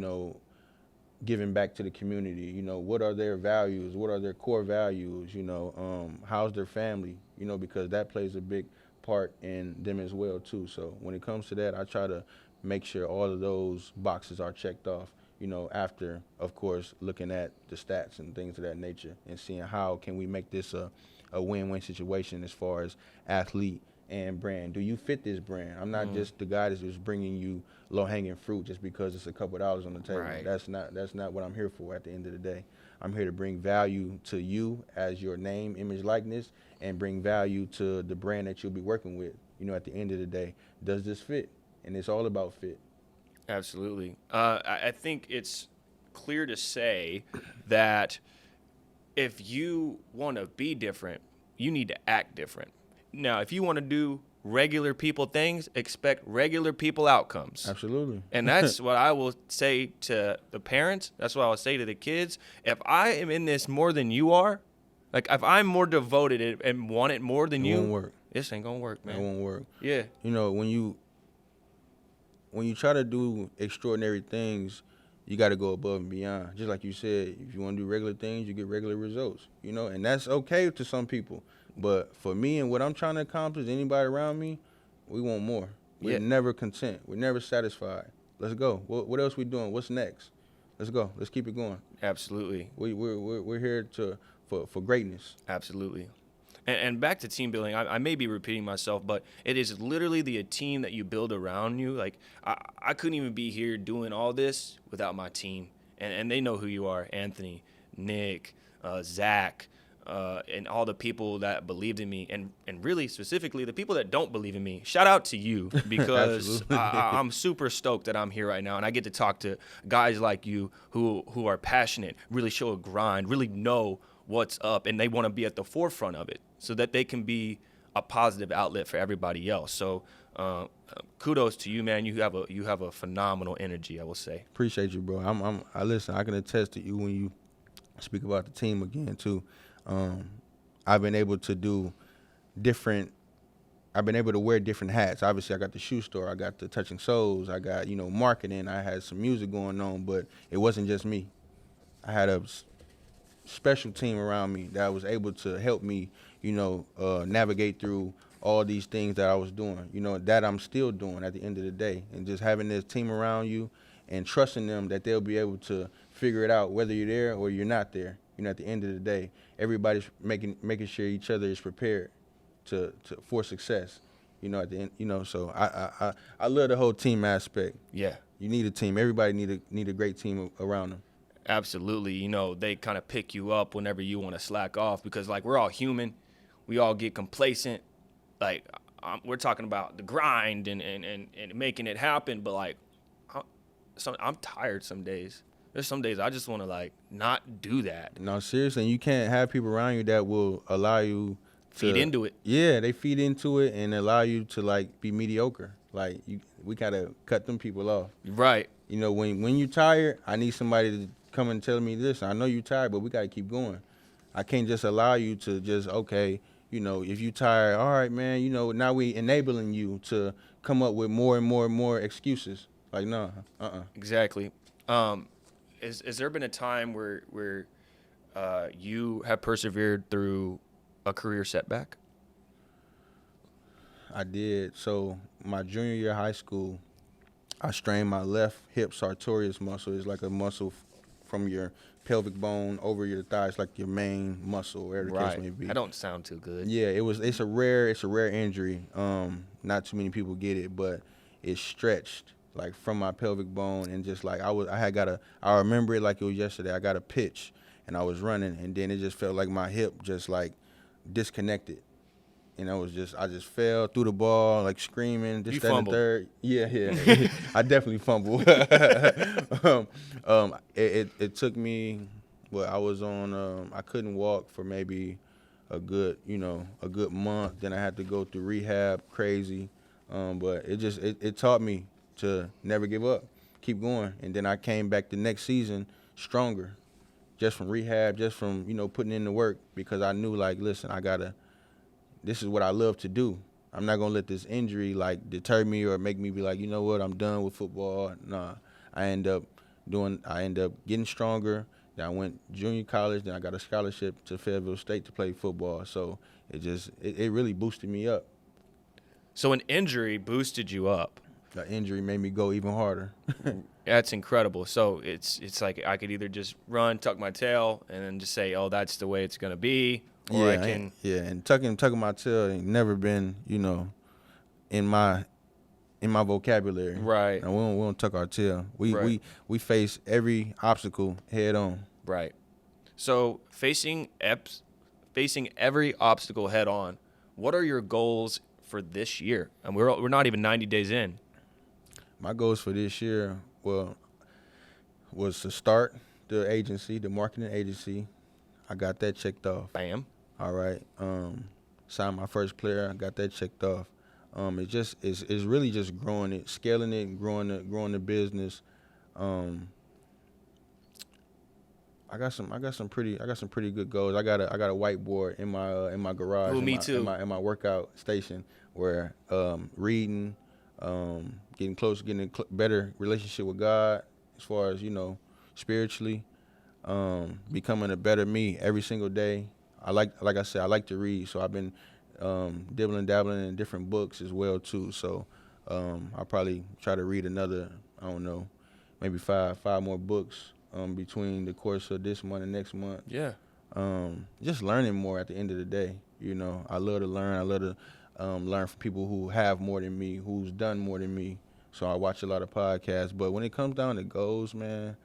giving back to the community? What are their values? What are their core values? How's their family? Because that plays a big part in them as well too. So when it comes to that, I try to make sure all of those boxes are checked off. After, of course, looking at the stats and things of that nature and seeing how can we make this a win-win situation as far as athlete and brand. Do you fit this brand? I'm not just the guy that's just bringing you low-hanging fruit just because it's a couple of dollars on the table. Right. That's not what I'm here for at the end of the day. I'm here to bring value to you as your name, image, likeness, and bring value to the brand that you'll be working with. At the end of the day, does this fit? And it's all about fit. Absolutely. I think it's clear to say that if you want to be different, you need to act different. Now, if you want to do regular people things, expect regular people outcomes. Absolutely. And that's what I will say to the parents. That's what I will say to the kids. If I am in this more than you are, like if I'm more devoted and want it more than you, won't work. This ain't going to work, man. It won't work. Yeah. When you try to do extraordinary things, you got to go above and beyond. Just like you said, if you want to do regular things, you get regular results, and that's okay to some people. But for me and what I'm trying to accomplish, anybody around me, we want more. We're never content. We're never satisfied. Let's go. What else we doing? What's next? Let's go. Let's keep it going. Absolutely. We're here for greatness. Absolutely. And back to team building, I may be repeating myself, but it is literally the team that you build around you. Like, I couldn't even be here doing all this without my team. And they know who you are, Anthony, Nick, Zach, and all the people that believed in me. And really, specifically, the people that don't believe in me. Shout out to you, because I'm super stoked that I'm here right now. And I get to talk to guys like you who are passionate, really show a grind, really know what's up, and they want to be at the forefront of it so that they can be a positive outlet for everybody else. So kudos to you, man. You have a phenomenal energy, I will say. Appreciate you, bro. I listen. I can attest to you when you speak about the team again too. I've been able to do different. I've been able to wear different hats. Obviously, I got the shoe store. I got the Touching Souls. I got marketing. I had some music going on, but it wasn't just me. I had a special team around me that was able to help me, navigate through all these things that I was doing, that I'm still doing at the end of the day. And just having this team around you and trusting them that they'll be able to figure it out whether you're there or you're not there. At the end of the day, everybody's making sure each other is prepared for success. At the end, so I love the whole team aspect. Yeah. You need a team. Everybody need a great team around them. Absolutely. They kind of pick you up whenever you want to slack off, because, like, we're all human. We all get complacent. Like, we're talking about the grind and making it happen, but, like, I'm tired some days. There's some days I just want to, like, not do that. No, seriously, you can't have people around you that will allow you feed into it. Yeah, they feed into it and allow you to like be mediocre. Like we gotta cut them people off. Right. You know, when you tired, I need somebody to come and tell me this. I know you tired, but we gotta keep going. I can't just allow you to just okay. You know, if you tired, all right, man. You know, now we enabling you to come up with more and more and more excuses. Like, no, Exactly. Has there been a time where you have persevered through a career setback? I did. So my junior year of high school, I strained my left hip sartorius muscle. It's like a muscle from your pelvic bone over your thighs, like your main muscle, wherever the case may be. That don't sound too good. Yeah, it's a rare injury. Not too many people get it, but it stretched like from my pelvic bone and just like I remember it like it was yesterday. I got a pitch and I was running and then it just felt like my hip just like disconnected. And I just fell through the ball, like screaming. This, You that, and fumbled. the third. Yeah. I definitely fumbled. It took me. Well, I was on. I couldn't walk for maybe a good month. Then I had to go through rehab, crazy. But it taught me to never give up, keep going. And then I came back the next season stronger, just from rehab, just from putting in the work because I knew like, listen, this is what I love to do. I'm not gonna let this injury like deter me or make me be like, you know what, I'm done with football. Nah, I end up getting stronger. Then I went junior college. Then I got a scholarship to Fayetteville State to play football. So it really boosted me up. So an injury boosted you up. The injury made me go even harder. That's incredible. So it's like I could either just run, tuck my tail, and then just say, oh, that's the way it's gonna be. Or I can. And tucking my tail ain't never been, in my vocabulary. Right. And we don't tuck our tail. Right. We face every obstacle head on. Right. So facing every obstacle head on, what are your goals for this year? And we're not even 90 days in. My goals for this year, was to start the marketing agency. I got that checked off. Bam. All right. Signed my first player. I got that checked off. It's really just growing it, scaling it, and growing the business. I got some pretty good goals. I got a whiteboard in my garage. Ooh, me too. In my workout station where reading, getting close, getting a better relationship with God as far as spiritually, becoming a better me every single day. Like I said, I like to read, so I've been dabbling in different books as well too. So I'll probably try to read another, I don't know, maybe five more books between the course of this month and next month. Yeah. Just learning more at the end of the day. I love to learn. I love to learn from people who have more than me, who's done more than me. So I watch a lot of podcasts. But when it comes down to goals, man,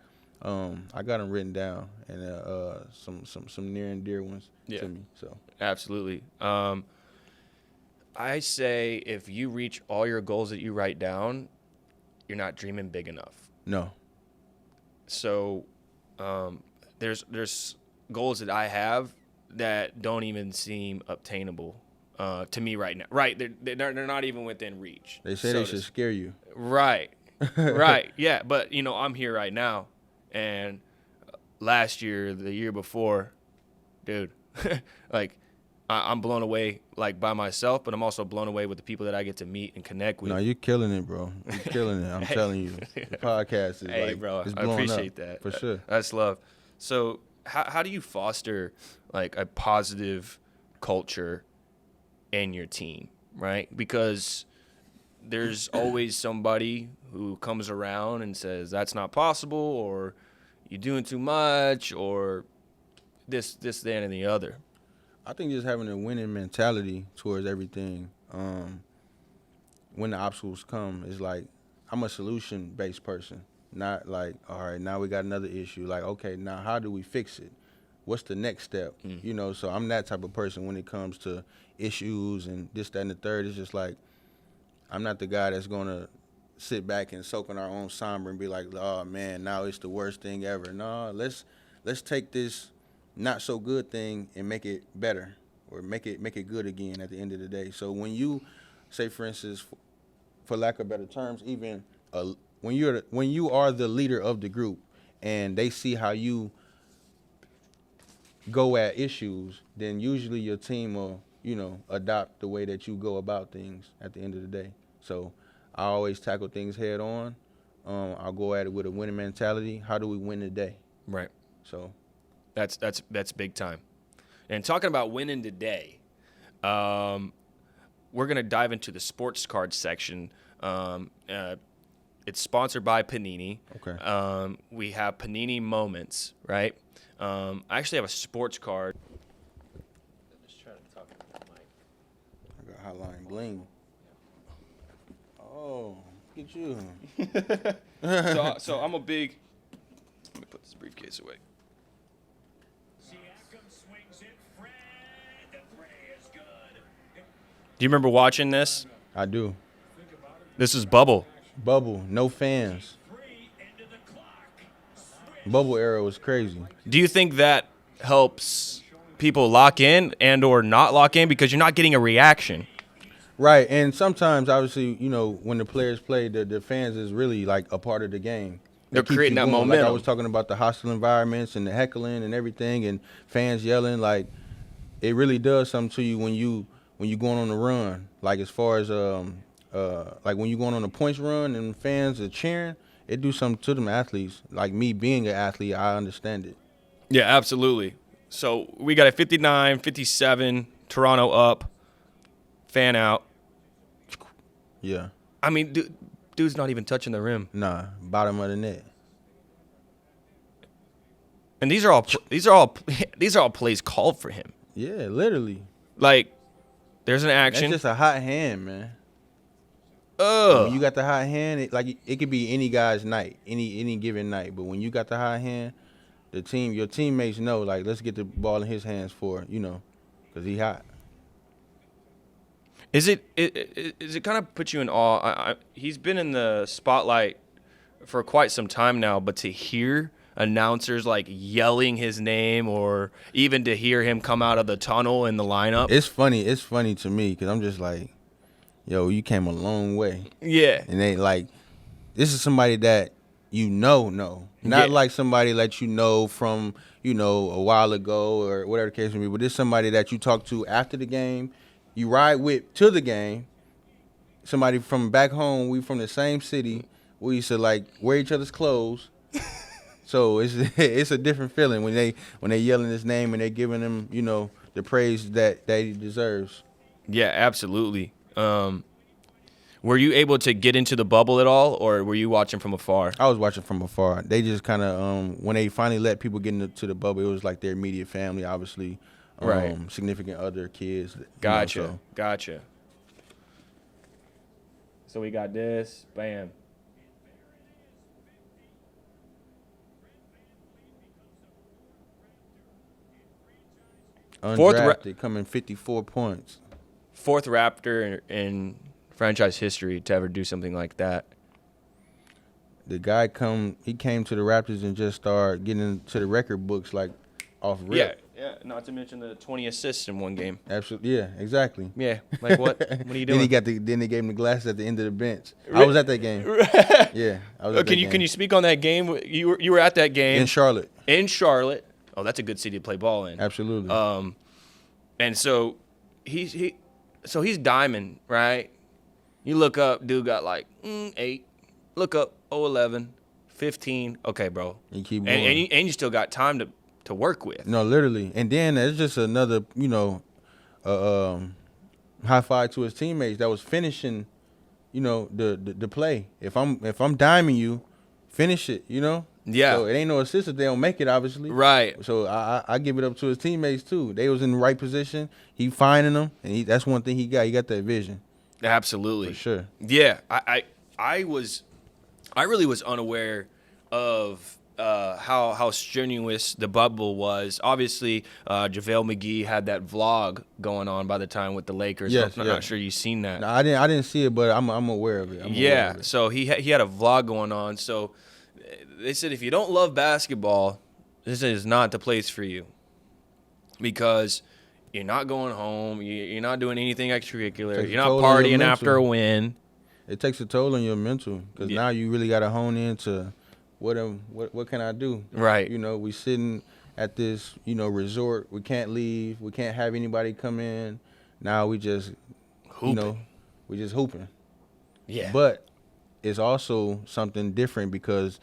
I got them written down, and some near and dear ones to me. So Absolutely. I say if you reach all your goals that you write down, you're not dreaming big enough. No. So there's goals that I have that don't even seem obtainable to me right now. Right, they're not even within reach. They say they should scare you. Right, right, yeah. But I'm here right now, and last year, the year before, dude, like I'm blown away like by myself, but I'm also blown away with the people that I get to meet and connect with. No, you're killing it, bro. You're killing it. I'm telling you. The podcast is hey, bro, it's I blowing appreciate up, that. for sure. That's love. So how do you foster like a positive culture in your team, right? Because there's always somebody who comes around and says that's not possible, or you're doing too much, or this, that, and the other. I think just having a winning mentality towards everything. When the obstacles come, it's like I'm a solution-based person, not like, all right, now we got another issue. Like, okay, now how do we fix it? What's the next step? So I'm that type of person when it comes to issues and this, that, and the third. It's just like I'm not the guy that's going to sit back and soak in our own somber and be like, oh, man, now it's the worst thing ever. No, let's take this not so good thing and make it better. or make it good again at the end of the day. So when you say, for instance, for lack of better terms, even when you are the leader of the group and they see how you go at issues, then usually your team will, adopt the way that you go about things at the end of the day. So I always tackle things head on. I'll go at it with a winning mentality. How do we win today? Right. So that's big time. And talking about winning today, we're gonna dive into the sports card section. It's sponsored by Panini. Okay. We have Panini Moments, right? I actually have a sports card. I'm just trying to talk to the mic. I got Hotline Bling. Oh, look at you. So I'm a big. Let me put this briefcase away. Do you remember watching this? I do. This is Bubble. Bubble, no fans. Bubble era was crazy. Do you think that helps people lock in and or not lock in because you're not getting a reaction? Right, and sometimes, obviously, when the players play, the fans is really like a part of the game. They're creating that momentum. Like I was talking about the hostile environments and the heckling and everything, and fans yelling. Like it really does something to you when you going on the run. Like as far as like when you going on a points run and fans are cheering, it do something to them athletes. Like me being an athlete, I understand it. Yeah, absolutely. So we got a 59, 57, Toronto up, fan out. Yeah. I mean, dude's not even touching the rim. Nah, bottom of the net. And these are all plays called for him. Yeah, literally. Like, there's an action. That's just a hot hand, man. When you got the hot hand, it could be any guy's night, any given night. But when you got the hot hand, your teammates know, like, let's get the ball in his hands because he hot. Is it kind of put you in awe? He's been in the spotlight for quite some time now, but to hear announcers like yelling his name, or even to hear him come out of the tunnel in the lineup, it's funny. It's funny to me because I'm just like, yo, you came a long way. Yeah, and they like, this is somebody that not like somebody that from a while ago or whatever the case may be, but this somebody that you talk to after the game. You ride with to the game. Somebody from back home. We from the same city. We used to like wear each other's clothes. So it's a different feeling when they yelling his name and they giving him the praise that he deserves. Yeah, absolutely. Were you able to get into the bubble at all, or were you watching from afar? I was watching from afar. They just kind of when they finally let people get into the bubble, it was like their immediate family, obviously. Right. Significant other kids. Gotcha. So we got this. Bam. Undrafted, coming 54 points. Fourth Raptor in franchise history to ever do something like that. The guy he came to the Raptors and just started getting into the record books like off rip. Yeah, not to mention the 20 assists in one game. Absolutely, yeah, exactly. Yeah, like what? What are you doing? Then they gave him the glasses at the end of the bench. I was at that game. Yeah, I was. Can you speak on that game? You were at that game in Charlotte. Oh, that's a good city to play ball in. Absolutely. And so he's diamond, right? You look up, dude got like 8. Look up 11, 15. Okay, bro. You keep going. And you still got time to work with. No, literally. And then there's just another, high five to his teammates that was finishing, the play. If I'm diming you, finish it, Yeah. So it ain't no assist if they don't make it, obviously. Right. So I give it up to his teammates too. They was in the right position. He finding them, and that's one thing he got. He got that vision. Absolutely. For sure. Yeah. I really was unaware of how strenuous the bubble was. Obviously, JaVale McGee had that vlog going on by the time with the Lakers. Yes, I'm not sure you've seen that. No, I didn't see it, but I'm aware of it. So he had a vlog going on. So they said if you don't love basketball, this is not the place for you, because You're not going home. You're not doing anything extracurricular. Takes a You're not toll on your partying after a mental. win. It takes a toll on your mental because Yeah. now you really got to hone into what can I do? Right. You know, we sitting at this, you know, resort. We can't leave. We can't have anybody come in. Now we just, Hooping. you know, we just hooping. Yeah. But it's also something different because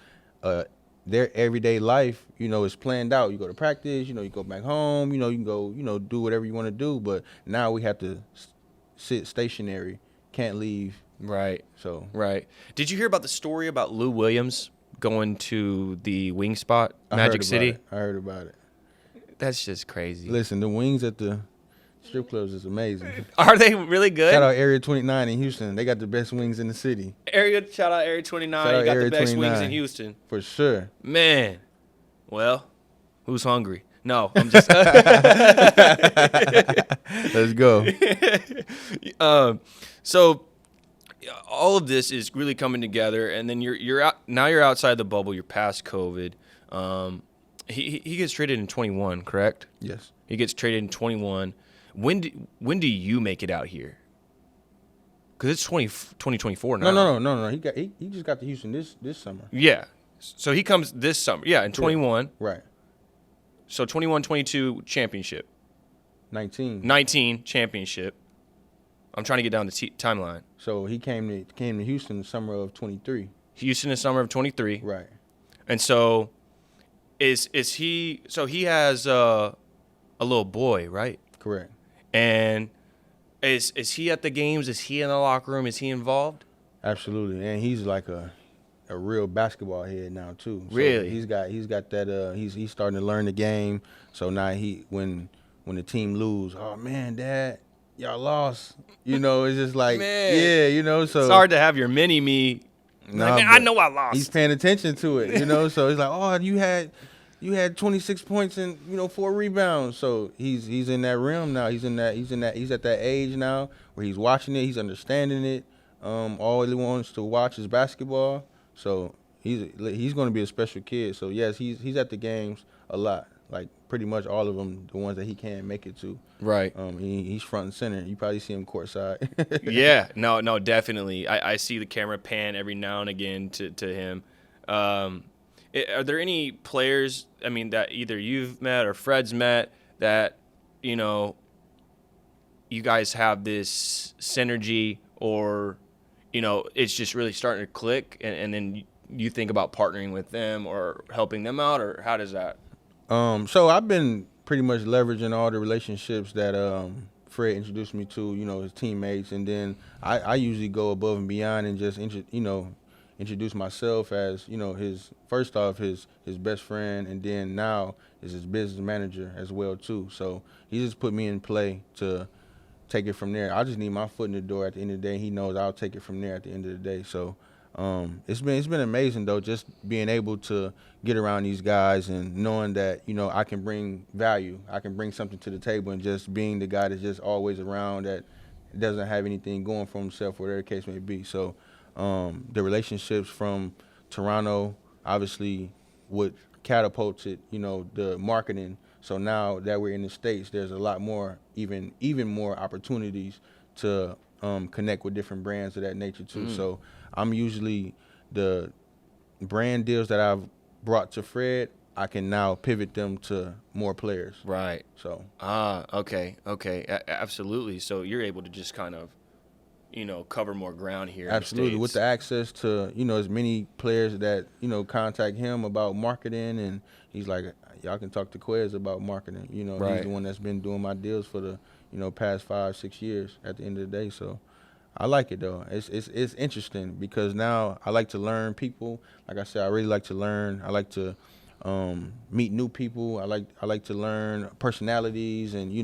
their everyday life, you know, is planned out. You go to practice, you know, you go back home, you know, you can go, you know, do whatever you want to do. But now we have to sit stationary, can't leave. Right. So Right. Did you hear about the story about Lou Williams going to the wing spot, I Magic heard City? about it. I heard about it. That's just crazy. Listen, the wings at the strip clubs is amazing. Are they really good? Shout out Area 29 in Houston. They got the best wings in the city. Shout out Area 29. Shout You out got Area the best wings 29. in Houston. For sure. Man. Well, who's hungry? No, I'm just. Let's go. So all of this is really coming together, and then you're out now. You're outside the bubble. You're past COVID. He gets traded in 21, correct? Yes. He gets traded in 21. When do you make it out here? Because it's 2024 now. No. He just got to Houston this summer. Yeah. So he comes this summer. Yeah, in 21. Right. So 21, 22 championship. 19. 19 championship. I'm trying to get down the timeline. So he came to Houston the summer of 23. Houston in summer of 23. Right. And so is he? So he has a little boy, right? Correct. And is he at the games? Is he in the locker room? Is he involved? Absolutely. And he's like a real basketball head now too. So Really? he's got that he's starting to learn the game. So now when the team lose, oh man, Dad, y'all lost. You know, it's just like Man. yeah, you know, so It's hard to have your mini me. Nah, Like, man, I but know I lost. he's paying attention to it, you know. So he's like, oh, you had 26 points and 4 rebounds. So he's in that realm now. He's at that age now where he's watching it, he's understanding it. All he wants to watch is basketball. So he's going to be a special kid. So yes, he's at the games a lot. Like pretty much all of them, the ones that he can make it to. Right. He's front and center. You probably see him courtside. Yeah. No, definitely. I see the camera pan every now and again to him. Are there any players, I mean, that either you've met or Fred's met that, you guys have this synergy or, it's just really starting to click and then you think about partnering with them or helping them out, or how does that? So I've been pretty much leveraging all the relationships that Fred introduced me to, his teammates, and then I usually go above and beyond and just introduce myself as his best friend, and then now is his business manager as well too. So he just put me in play to take it from there. I just need my foot in the door at the end of the day. He knows I'll take it from there at the end of the day. So it's been amazing though, just being able to get around these guys and knowing that I can bring value, I can bring something to the table, and just being the guy that's just always around that doesn't have anything going for himself, whatever the case may be. So the relationships from Toronto obviously what catapulted the marketing. So now that we're in the States, there's a lot more, even more opportunities to connect with different brands of that nature too. So I'm usually the brand deals that I've brought to Fred, I can now pivot them to more players. Right. So. Okay. Absolutely. So you're able to just kind of, cover more ground here. Absolutely. In the With the access to, as many players that, contact him about marketing, and he's like, y'all can talk to Quez about marketing. Right. He's the one that's been doing my deals for the, past 5-6 years at the end of the day. So I like it though. It's interesting because now I like to learn people. Like I said, I really like to learn. I like to meet new people. I like to learn personalities, and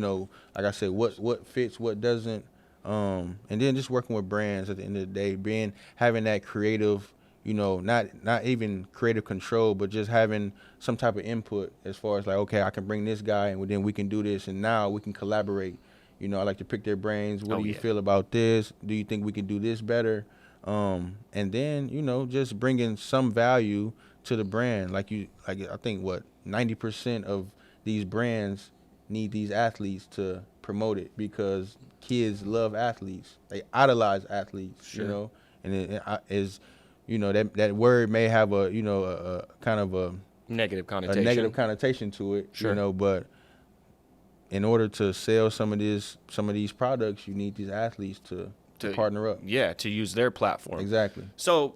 like I said, what fits, what doesn't. And then just working with brands at the end of the day, having that creative, not even creative control, but just having some type of input as far as like, okay, I can bring this guy and then we can do this, and now we can collaborate. I like to pick their brains. What do you feel about this? Do you think we can do this better? And then, just bringing some value to the brand. I think 90% of these brands need these athletes to promote it because kids love athletes. They idolize athletes, Sure. you know, and it is, you know, that word may have a, you know, a kind of a Negative connotation. negative connotation to it, Sure. you know, but in order to sell some of these products, you need these athletes to partner up. Yeah, to use their platform. Exactly. So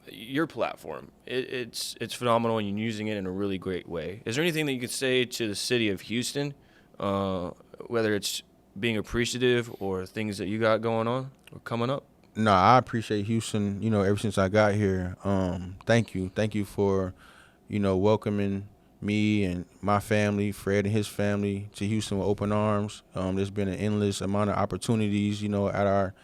your platform, it's phenomenal, and you're using it in a really great way. Is there anything that you could say to the city of Houston, whether it's being appreciative or things that you got going on or coming up? No, I appreciate Houston, you know, ever since I got here. Thank you for, you know, welcoming me and my family, Fred and his family, to Houston with open arms. There's been an endless amount of opportunities, you know, at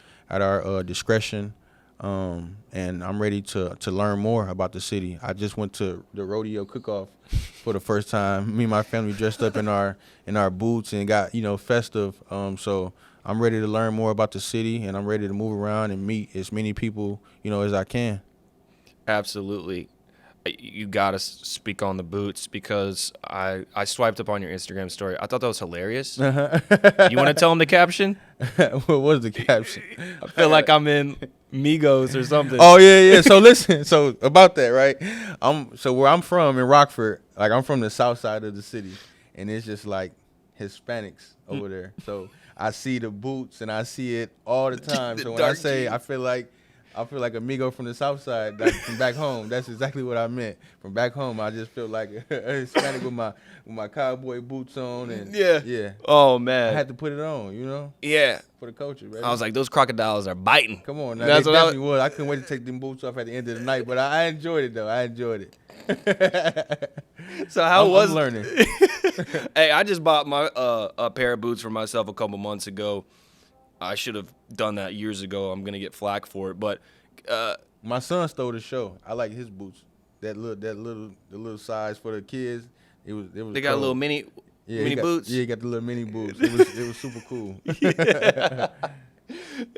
our discretion. And I'm ready to learn more about the city. I just went to the rodeo cook-off for the first time. Me and my family dressed up in our boots and got, you know, festive. So I'm ready to learn more about the city, and I'm ready to move around and meet as many people, you know, as I can. Absolutely. You got to speak on the boots, because I swiped up on your Instagram story. I thought that was hilarious. You want to tell them the caption? What was the caption? I feel like I'm in Migos or something. Oh yeah. So listen, so about that, right? So where I'm from in Rockford, like I'm from the south side of the city, and it's just like Hispanics over there. So I see the boots and I see it all the time. So when I say I feel like a Migo from the south side, like from back home, that's exactly what I meant. From back home, I just feel like a Hispanic with my cowboy boots on, and yeah. Oh man, I had to put it on, you know. Yeah. For the culture, baby. I was like, those crocodiles are biting. Come on, now. That's They what definitely would. I couldn't wait to take them boots off at the end of the night, but I enjoyed it though. I enjoyed it. So I'm learning? Hey, I just bought my a pair of boots for myself a couple months ago. I should have done that years ago. I'm gonna get flack for it, but my son stole the show. I like his boots. The little size for the kids. It was. They got a little mini boots. Yeah, he got the little mini boots. It was super cool.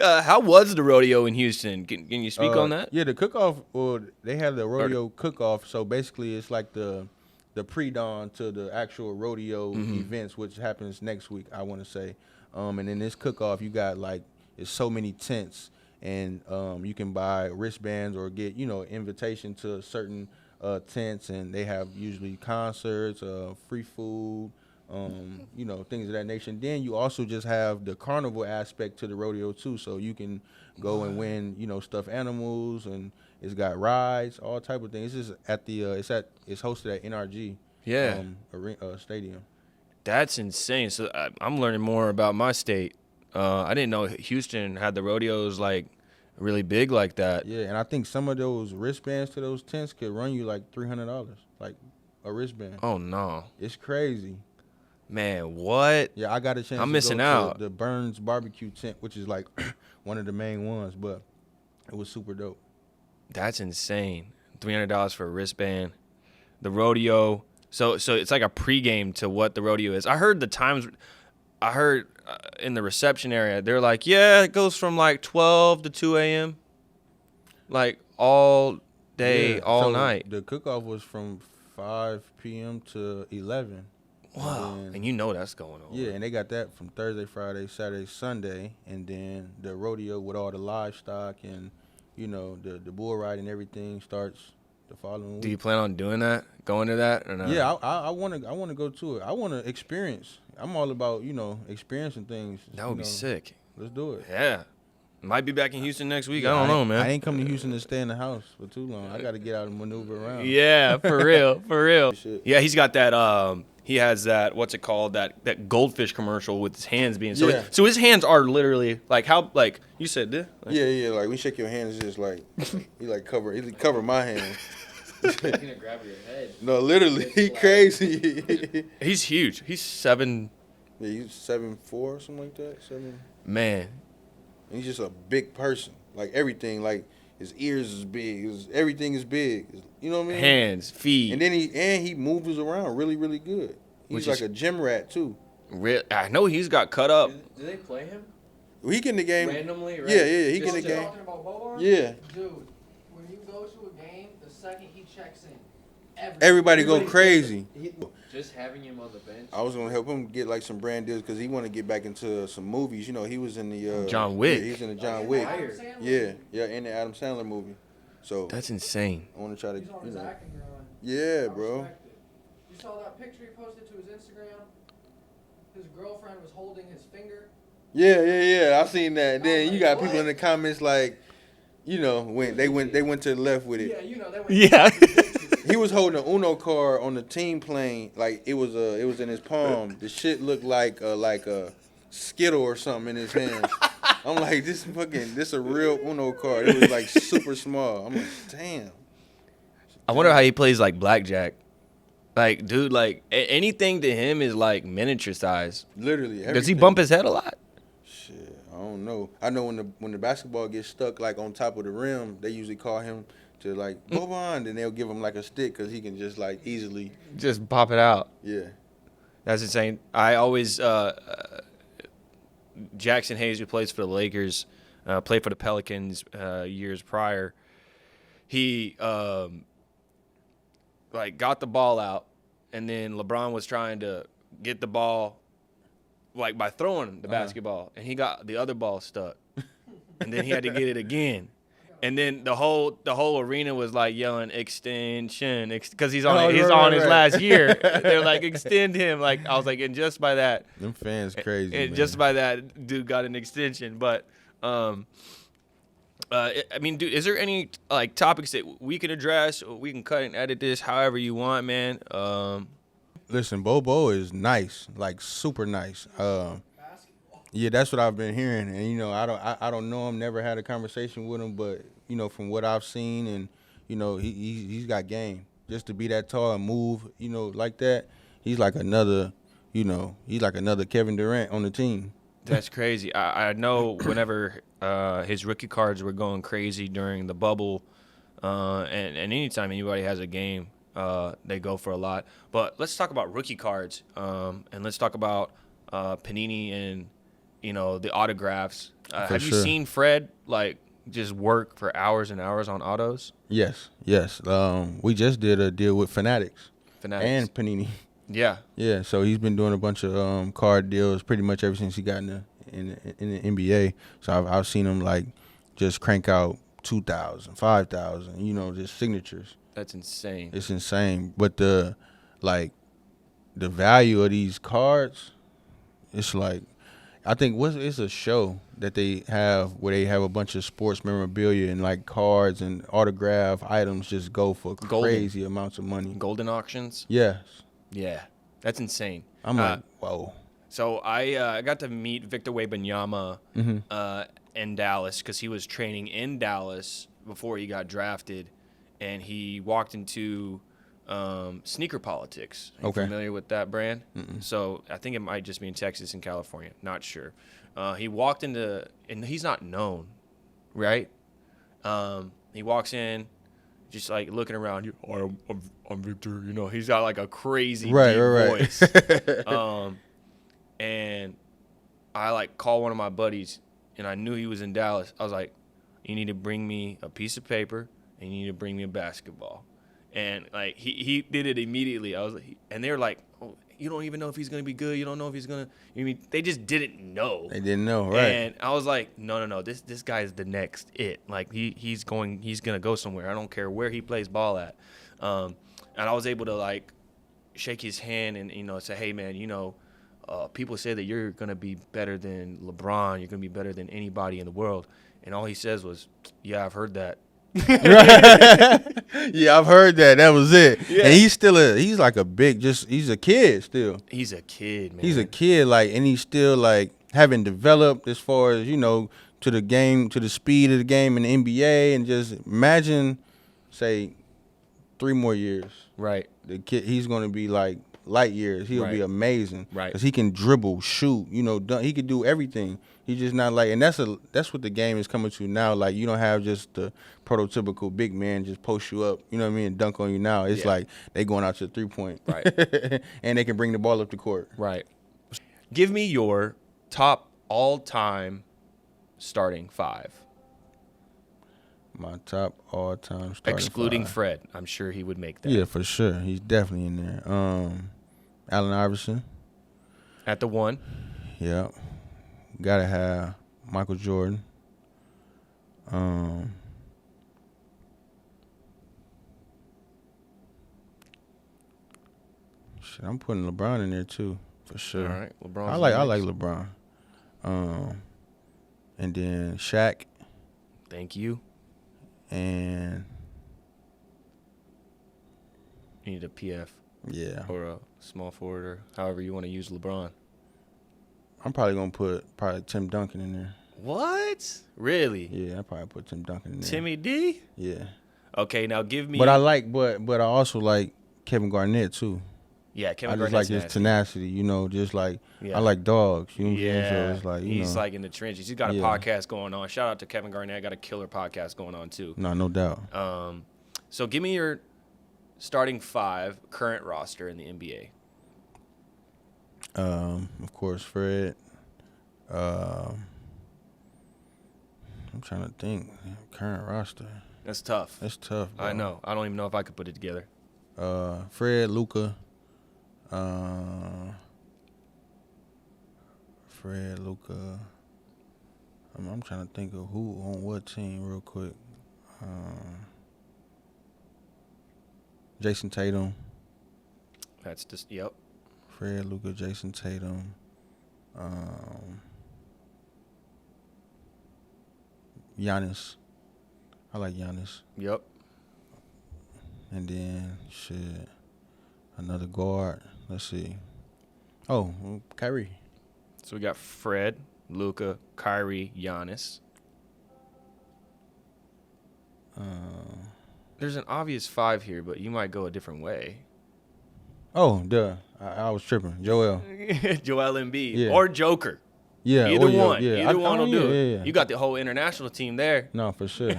How was the rodeo in Houston? Can you speak on that? Yeah, the cook-off. Well, they have the rodeo cook-off. So basically, it's like the pre-dawn to the actual rodeo events, which happens next week, I want to say. And in this cook-off, you got like it's so many tents, and you can buy wristbands or get, you know, invitation to certain tents, and they have usually concerts, free food. You know, things of that nature. And then you also just have the carnival aspect to the rodeo too, so you can go and win, you know, stuffed animals, and it's got rides, all type of things. It's just at the it's hosted at NRG stadium. That's insane. So I'm learning more about my state. I didn't know Houston had the rodeos like really big like that. Yeah, and I think some of those wristbands to those tents could run you like $300, like a wristband. Oh no, it's crazy. Man, what? Yeah, I got a chance. I'm to missing go out. To the Burns barbecue tent, which is like one of the main ones, but it was super dope. That's insane. $300 for a wristband. The rodeo. So it's like a pregame to what the rodeo is. I heard the times. I heard in the reception area, they're like, yeah, it goes from like 12 to 2 a.m. Like all day, all night. The cook-off was from 5 p.m. to 11. Wow. And you know that's going on. Yeah, and they got that from Thursday, Friday, Saturday, Sunday, and then the rodeo with all the livestock and, you know, the bull ride and everything starts the following week. Do you plan on doing that? Going to that or not? Yeah, I want to go to it. I want to experience. I'm all about, you know, experiencing things. That would be sick. Let's do it. Yeah. Might be back in Houston next week. Yeah, I don't know, man. I ain't come to Houston to stay in the house for too long. I got to get out and maneuver around. Yeah, for real, for real. Shit. Yeah, he's got that. He has that. What's it called? That goldfish commercial with his hands being. So Yeah. so his hands are literally like how like you said. Like, Yeah. Like we shake your hands, it's just like he cover my hands. He's gonna grab your head. No, literally, he crazy. he's huge. He's 7. Yeah, he's 7'4", something like that. 7. Man. And he's just a big person. Like everything, like his ears is big. Everything is big. You know what I mean? Hands, feet. And then he moves around really, really good. He's Which like is- a gym rat too. I know he's got cut up. Do they play him He get in the game. randomly? Right? Yeah, he Just get in the game. Talking about Boban? Yeah. Dude, when you go to a game, the second he checks in, everybody go crazy. Just having him on the bench. I was gonna help him get like some brand deals because he want to get back into some movies. You know, he was in the John Wick. Yeah, he was in the John Wick. Fire. Yeah, in the Adam Sandler movie. So That's insane. I want to try to, He's on his acting run. yeah, I bro. respect it. You saw that picture he posted to his Instagram? His girlfriend was holding his finger. Yeah. I seen that. Then you got people in the comments like, you know, when they went to the left with it. Yeah, you know, they went Yeah. He was holding an Uno card on the team plane, like it was in his palm. The shit looked like a Skittle or something in his hand. I'm like, this a real Uno card. It was like super small. I'm like, damn. I wonder how he plays like blackjack. Like, dude, like anything to him is like miniature size. Literally. Does he everything. bump his head a lot? Shit, I don't know. I know when the basketball gets stuck like on top of the rim, they usually call him to like move on, then they'll give him like a stick because he can just like easily. Just pop it out. Yeah. That's insane. I always Jackson Hayes, who plays for the Lakers, played for the Pelicans years prior. He like got the ball out, and then LeBron was trying to get the ball like by throwing the basketball, and he got the other ball stuck, and then he had to get it again. And then the whole arena was like yelling extension because he's on his last year. They're like extend him. Like I was like, and just by that, Them fans crazy. and man. just by that, dude got an extension. But I mean, dude, is there any like topics that we can address? Or we can cut and edit this however you want, man. Listen, Bobo is nice, like super nice. Yeah, that's what I've been hearing, and you know, I don't know him, never had a conversation with him, but you know, from what I've seen, and you know, he's got game. Just to be that tall and move, you know, like that, he's like another Kevin Durant on the team. That's crazy. I know whenever his rookie cards were going crazy during the bubble, and anytime anybody has a game, they go for a lot. But let's talk about rookie cards, and let's talk about Panini and, you know, the autographs. Have you seen Fred like just work for hours and hours on autos? Yes. We just did a deal with Fanatics. And Panini. Yeah. Yeah, so he's been doing a bunch of card deals pretty much ever since he got in the NBA. So I've seen him like just crank out 2,000, 5,000, you know, just signatures. That's insane. It's insane. But the value of these cards, it's like, I think it's a show that they have where they have a bunch of sports memorabilia and like cards and autograph items just go for crazy amounts of money. Golden auctions? Yes. Yeah. That's insane. I'm like, whoa. So I got to meet Victor Wembanyama in Dallas because he was training in Dallas before he got drafted, and he walked into Sneaker Politics. Are you familiar with that brand? Mm-mm. So I think it might just be in Texas and California. Not sure. He walked into, and he's not known, right? He walks in, just like looking around. I'm Victor. You know, he's got like a crazy deep voice. And I like call one of my buddies, and I knew he was in Dallas. I was like, you need to bring me a piece of paper, and you need to bring me a basketball. And like he did it immediately. I was like, and they were like, oh, you don't even know if he's gonna be good. You don't know if he's gonna. I mean, they just didn't know. They didn't know, right? And I was like, no. This guy's the next it. Like he's gonna go somewhere. I don't care where he plays ball at. And I was able to like shake his hand and, you know, say, hey man, you know, people say that you're gonna be better than LeBron. You're gonna be better than anybody in the world. And all he says was, yeah, I've heard that. Yeah, I've heard that. That was it. Yeah. And he's like a big, he's a kid still. He's a kid, man. He's a kid, like, and he's still like haven't developed as far as, you know, to the game, to the speed of the game in the NBA. And just imagine, say, 3 more years. Right. The kid, he's going to be like light years. He'll be amazing. Right. Because he can dribble, shoot, you know, he can do everything. He's just not like, and that's what the game is coming to now. Like, you don't have just the prototypical big man just post you up, you know what I mean, and dunk on you now. It's like they going out to the 3-point. Right. And they can bring the ball up the court. Right. Give me your top all-time starting 5. My top all-time starting Excluding five. Fred. I'm sure he would make that. Yeah, for sure. He's definitely in there. Allen Iverson. At the 1. Yeah. Gotta have Michael Jordan. Shit, I'm putting LeBron in there too, for sure. All right. LeBron's I like next. LeBron. And then Shaq Thank you. and You need a PF yeah. or a small forward or however you want to use LeBron. I'm probably gonna put Tim Duncan in there. What? Really? Yeah, I probably put Tim Duncan in there. Timmy D? Yeah. Okay, now give me. But I also like Kevin Garnett too. Yeah, Kevin I just Garnett's like his nasty. tenacity, you know, just like Yeah. I like dogs, you know what I'm saying? Yeah, So it's like, you he's know, like in the trenches. He's got a Yeah. podcast going on. Shout out to Kevin Garnett. Got a killer podcast going on too. no doubt. So give me your starting 5 current roster in the NBA. Of course, Fred. I'm trying to think. Current roster. That's tough. That's tough, bro. I know. I don't even know if I could put it together. Fred, Luka. Fred, Luka. I'm trying to think of who on what team real quick. Jason Tatum. That's just yep. Fred, Luka, Jason Tatum. Giannis. I like Giannis. Yep. And then, another guard. Let's see. Oh, Kyrie. So we got Fred, Luka, Kyrie, Giannis. There's an obvious 5 here, but you might go a different way. Oh, duh. I was tripping. Joel. Joel Embiid Yeah. or Joker. Yeah. Either yeah, one. Yeah. Either one will do it. Yeah. You got the whole international team there. No, for sure.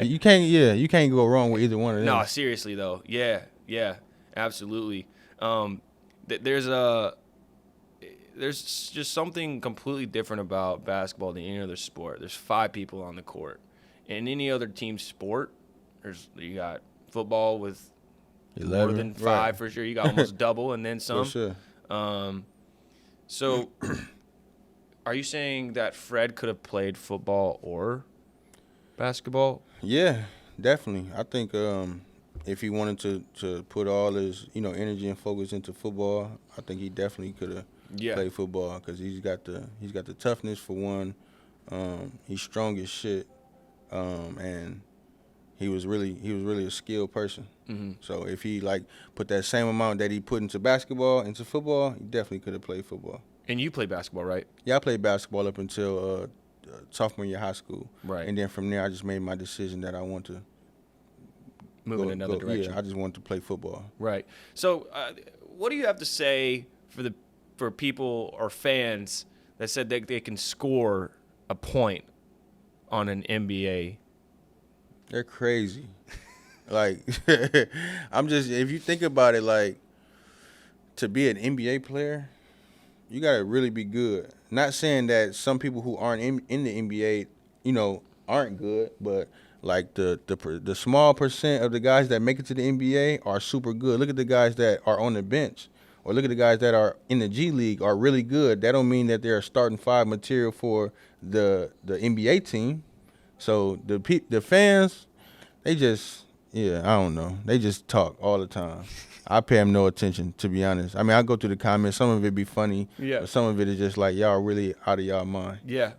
you can't go wrong with either one of them. No, seriously though. Yeah, absolutely. There's just something completely different about basketball than any other sport. There's 5 people on the court. In any other team sport, you got football with 11, more than 5 right. for sure. You got almost double and then some. For sure. So, are you saying that Fred could have played football or basketball? Yeah, definitely. I think if he wanted to put all his energy and focus into football, I think he definitely could have played football because he's got the toughness for one. He's strong as shit, and he was really a skilled person. Mm-hmm. So if he put that same amount that he put into basketball into football, he definitely could have played football. And you play basketball, right? Yeah, I played basketball up until sophomore year of high school. Right. And then from there, I just made my decision that I want to Move in another direction. Yeah, I just wanted to play football. Right. So, what do you have to say for people or fans that said that they can score a point on an NBA? They're crazy. If you think about it, to be an NBA player, you gotta really be good. Not saying that some people who aren't in the NBA, aren't good, but the small percent of the guys that make it to the NBA are super good. Look at the guys that are on the bench, or look at the guys that are in the G League are really good. That don't mean that they're starting 5 material for the NBA team. So the fans, they just I don't know. They just talk all the time. I pay them no attention, to be honest. I mean, I go through the comments. Some of it be funny, but some of it is just like y'all really out of y'all mind. Yeah.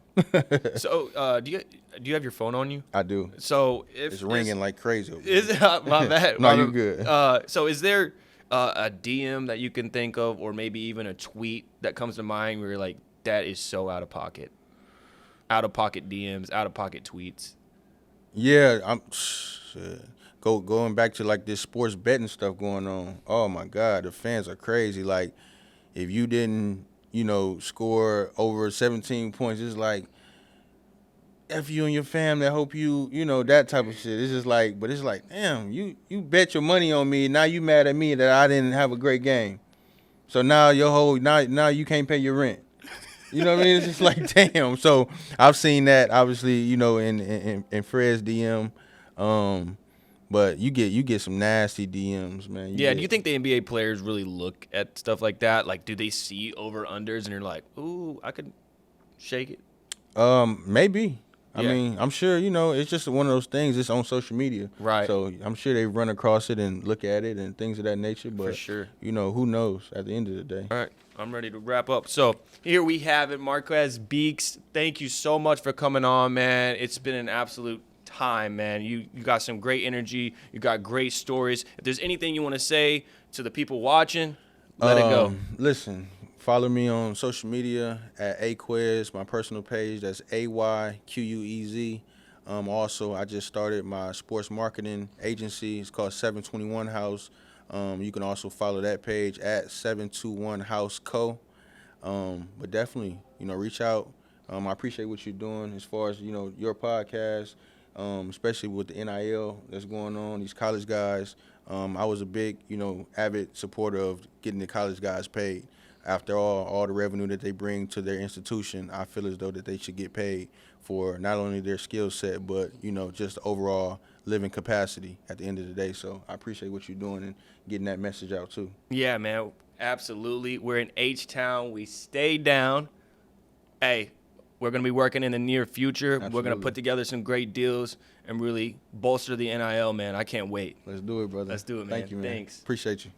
So, do you have your phone on you? I do. So if It's ringing like crazy. Is it my bad? No, you good. So is there a DM that you can think of, or maybe even a tweet that comes to mind where you're like, that is so out of pocket? Out of pocket DMs, out of pocket tweets. Yeah, going back to this sports betting stuff going on. Oh my God, the fans are crazy. If you didn't, score over 17 points, it's like F you and your family. I hope you, that type of shit. It's just but it's damn, you bet your money on me. Now you mad at me that I didn't have a great game. So now now you can't pay your rent. You know what I mean? It's just damn. So I've seen that obviously, in Fred's DM. But you get some nasty DMs, man. Do you think the NBA players really look at stuff like that? Like, do they see over-unders and you're like, ooh, I could shake it? Maybe. I Yeah. mean, I'm sure, it's just one of those things. It's on social media. Right. So I'm sure they run across it and look at it and things of that nature. But, For sure. Who knows at the end of the day. All right, I'm ready to wrap up. So here we have it, Marquez Beeks. Thank you so much for coming on, man. It's been an absolute time, man. You got some great energy. You got great stories. If there's anything you want to say to the people watching, let it go. Listen, follow me on social media at Aquez, my personal page. That's AYQUEZ. Also, I just started my sports marketing agency. It's called 721 House. You can also follow that page at 721 House Co. But definitely, reach out. I appreciate what you're doing as far as, your podcast, especially with the NIL that's going on, these college guys. I was a big, avid supporter of getting the college guys paid. After all the revenue that they bring to their institution, I feel as though that they should get paid for not only their skill set, but, just overall living capacity at the end of the day. So I appreciate what you're doing and getting that message out too. Yeah, man, absolutely. We're in H-Town. We stay down. Hey, we're going to be working in the near future. Absolutely. We're going to put together some great deals and really bolster the NIL, man. I can't wait. Let's do it, brother. Let's do it, man. Thank you, man. Thanks. Appreciate you.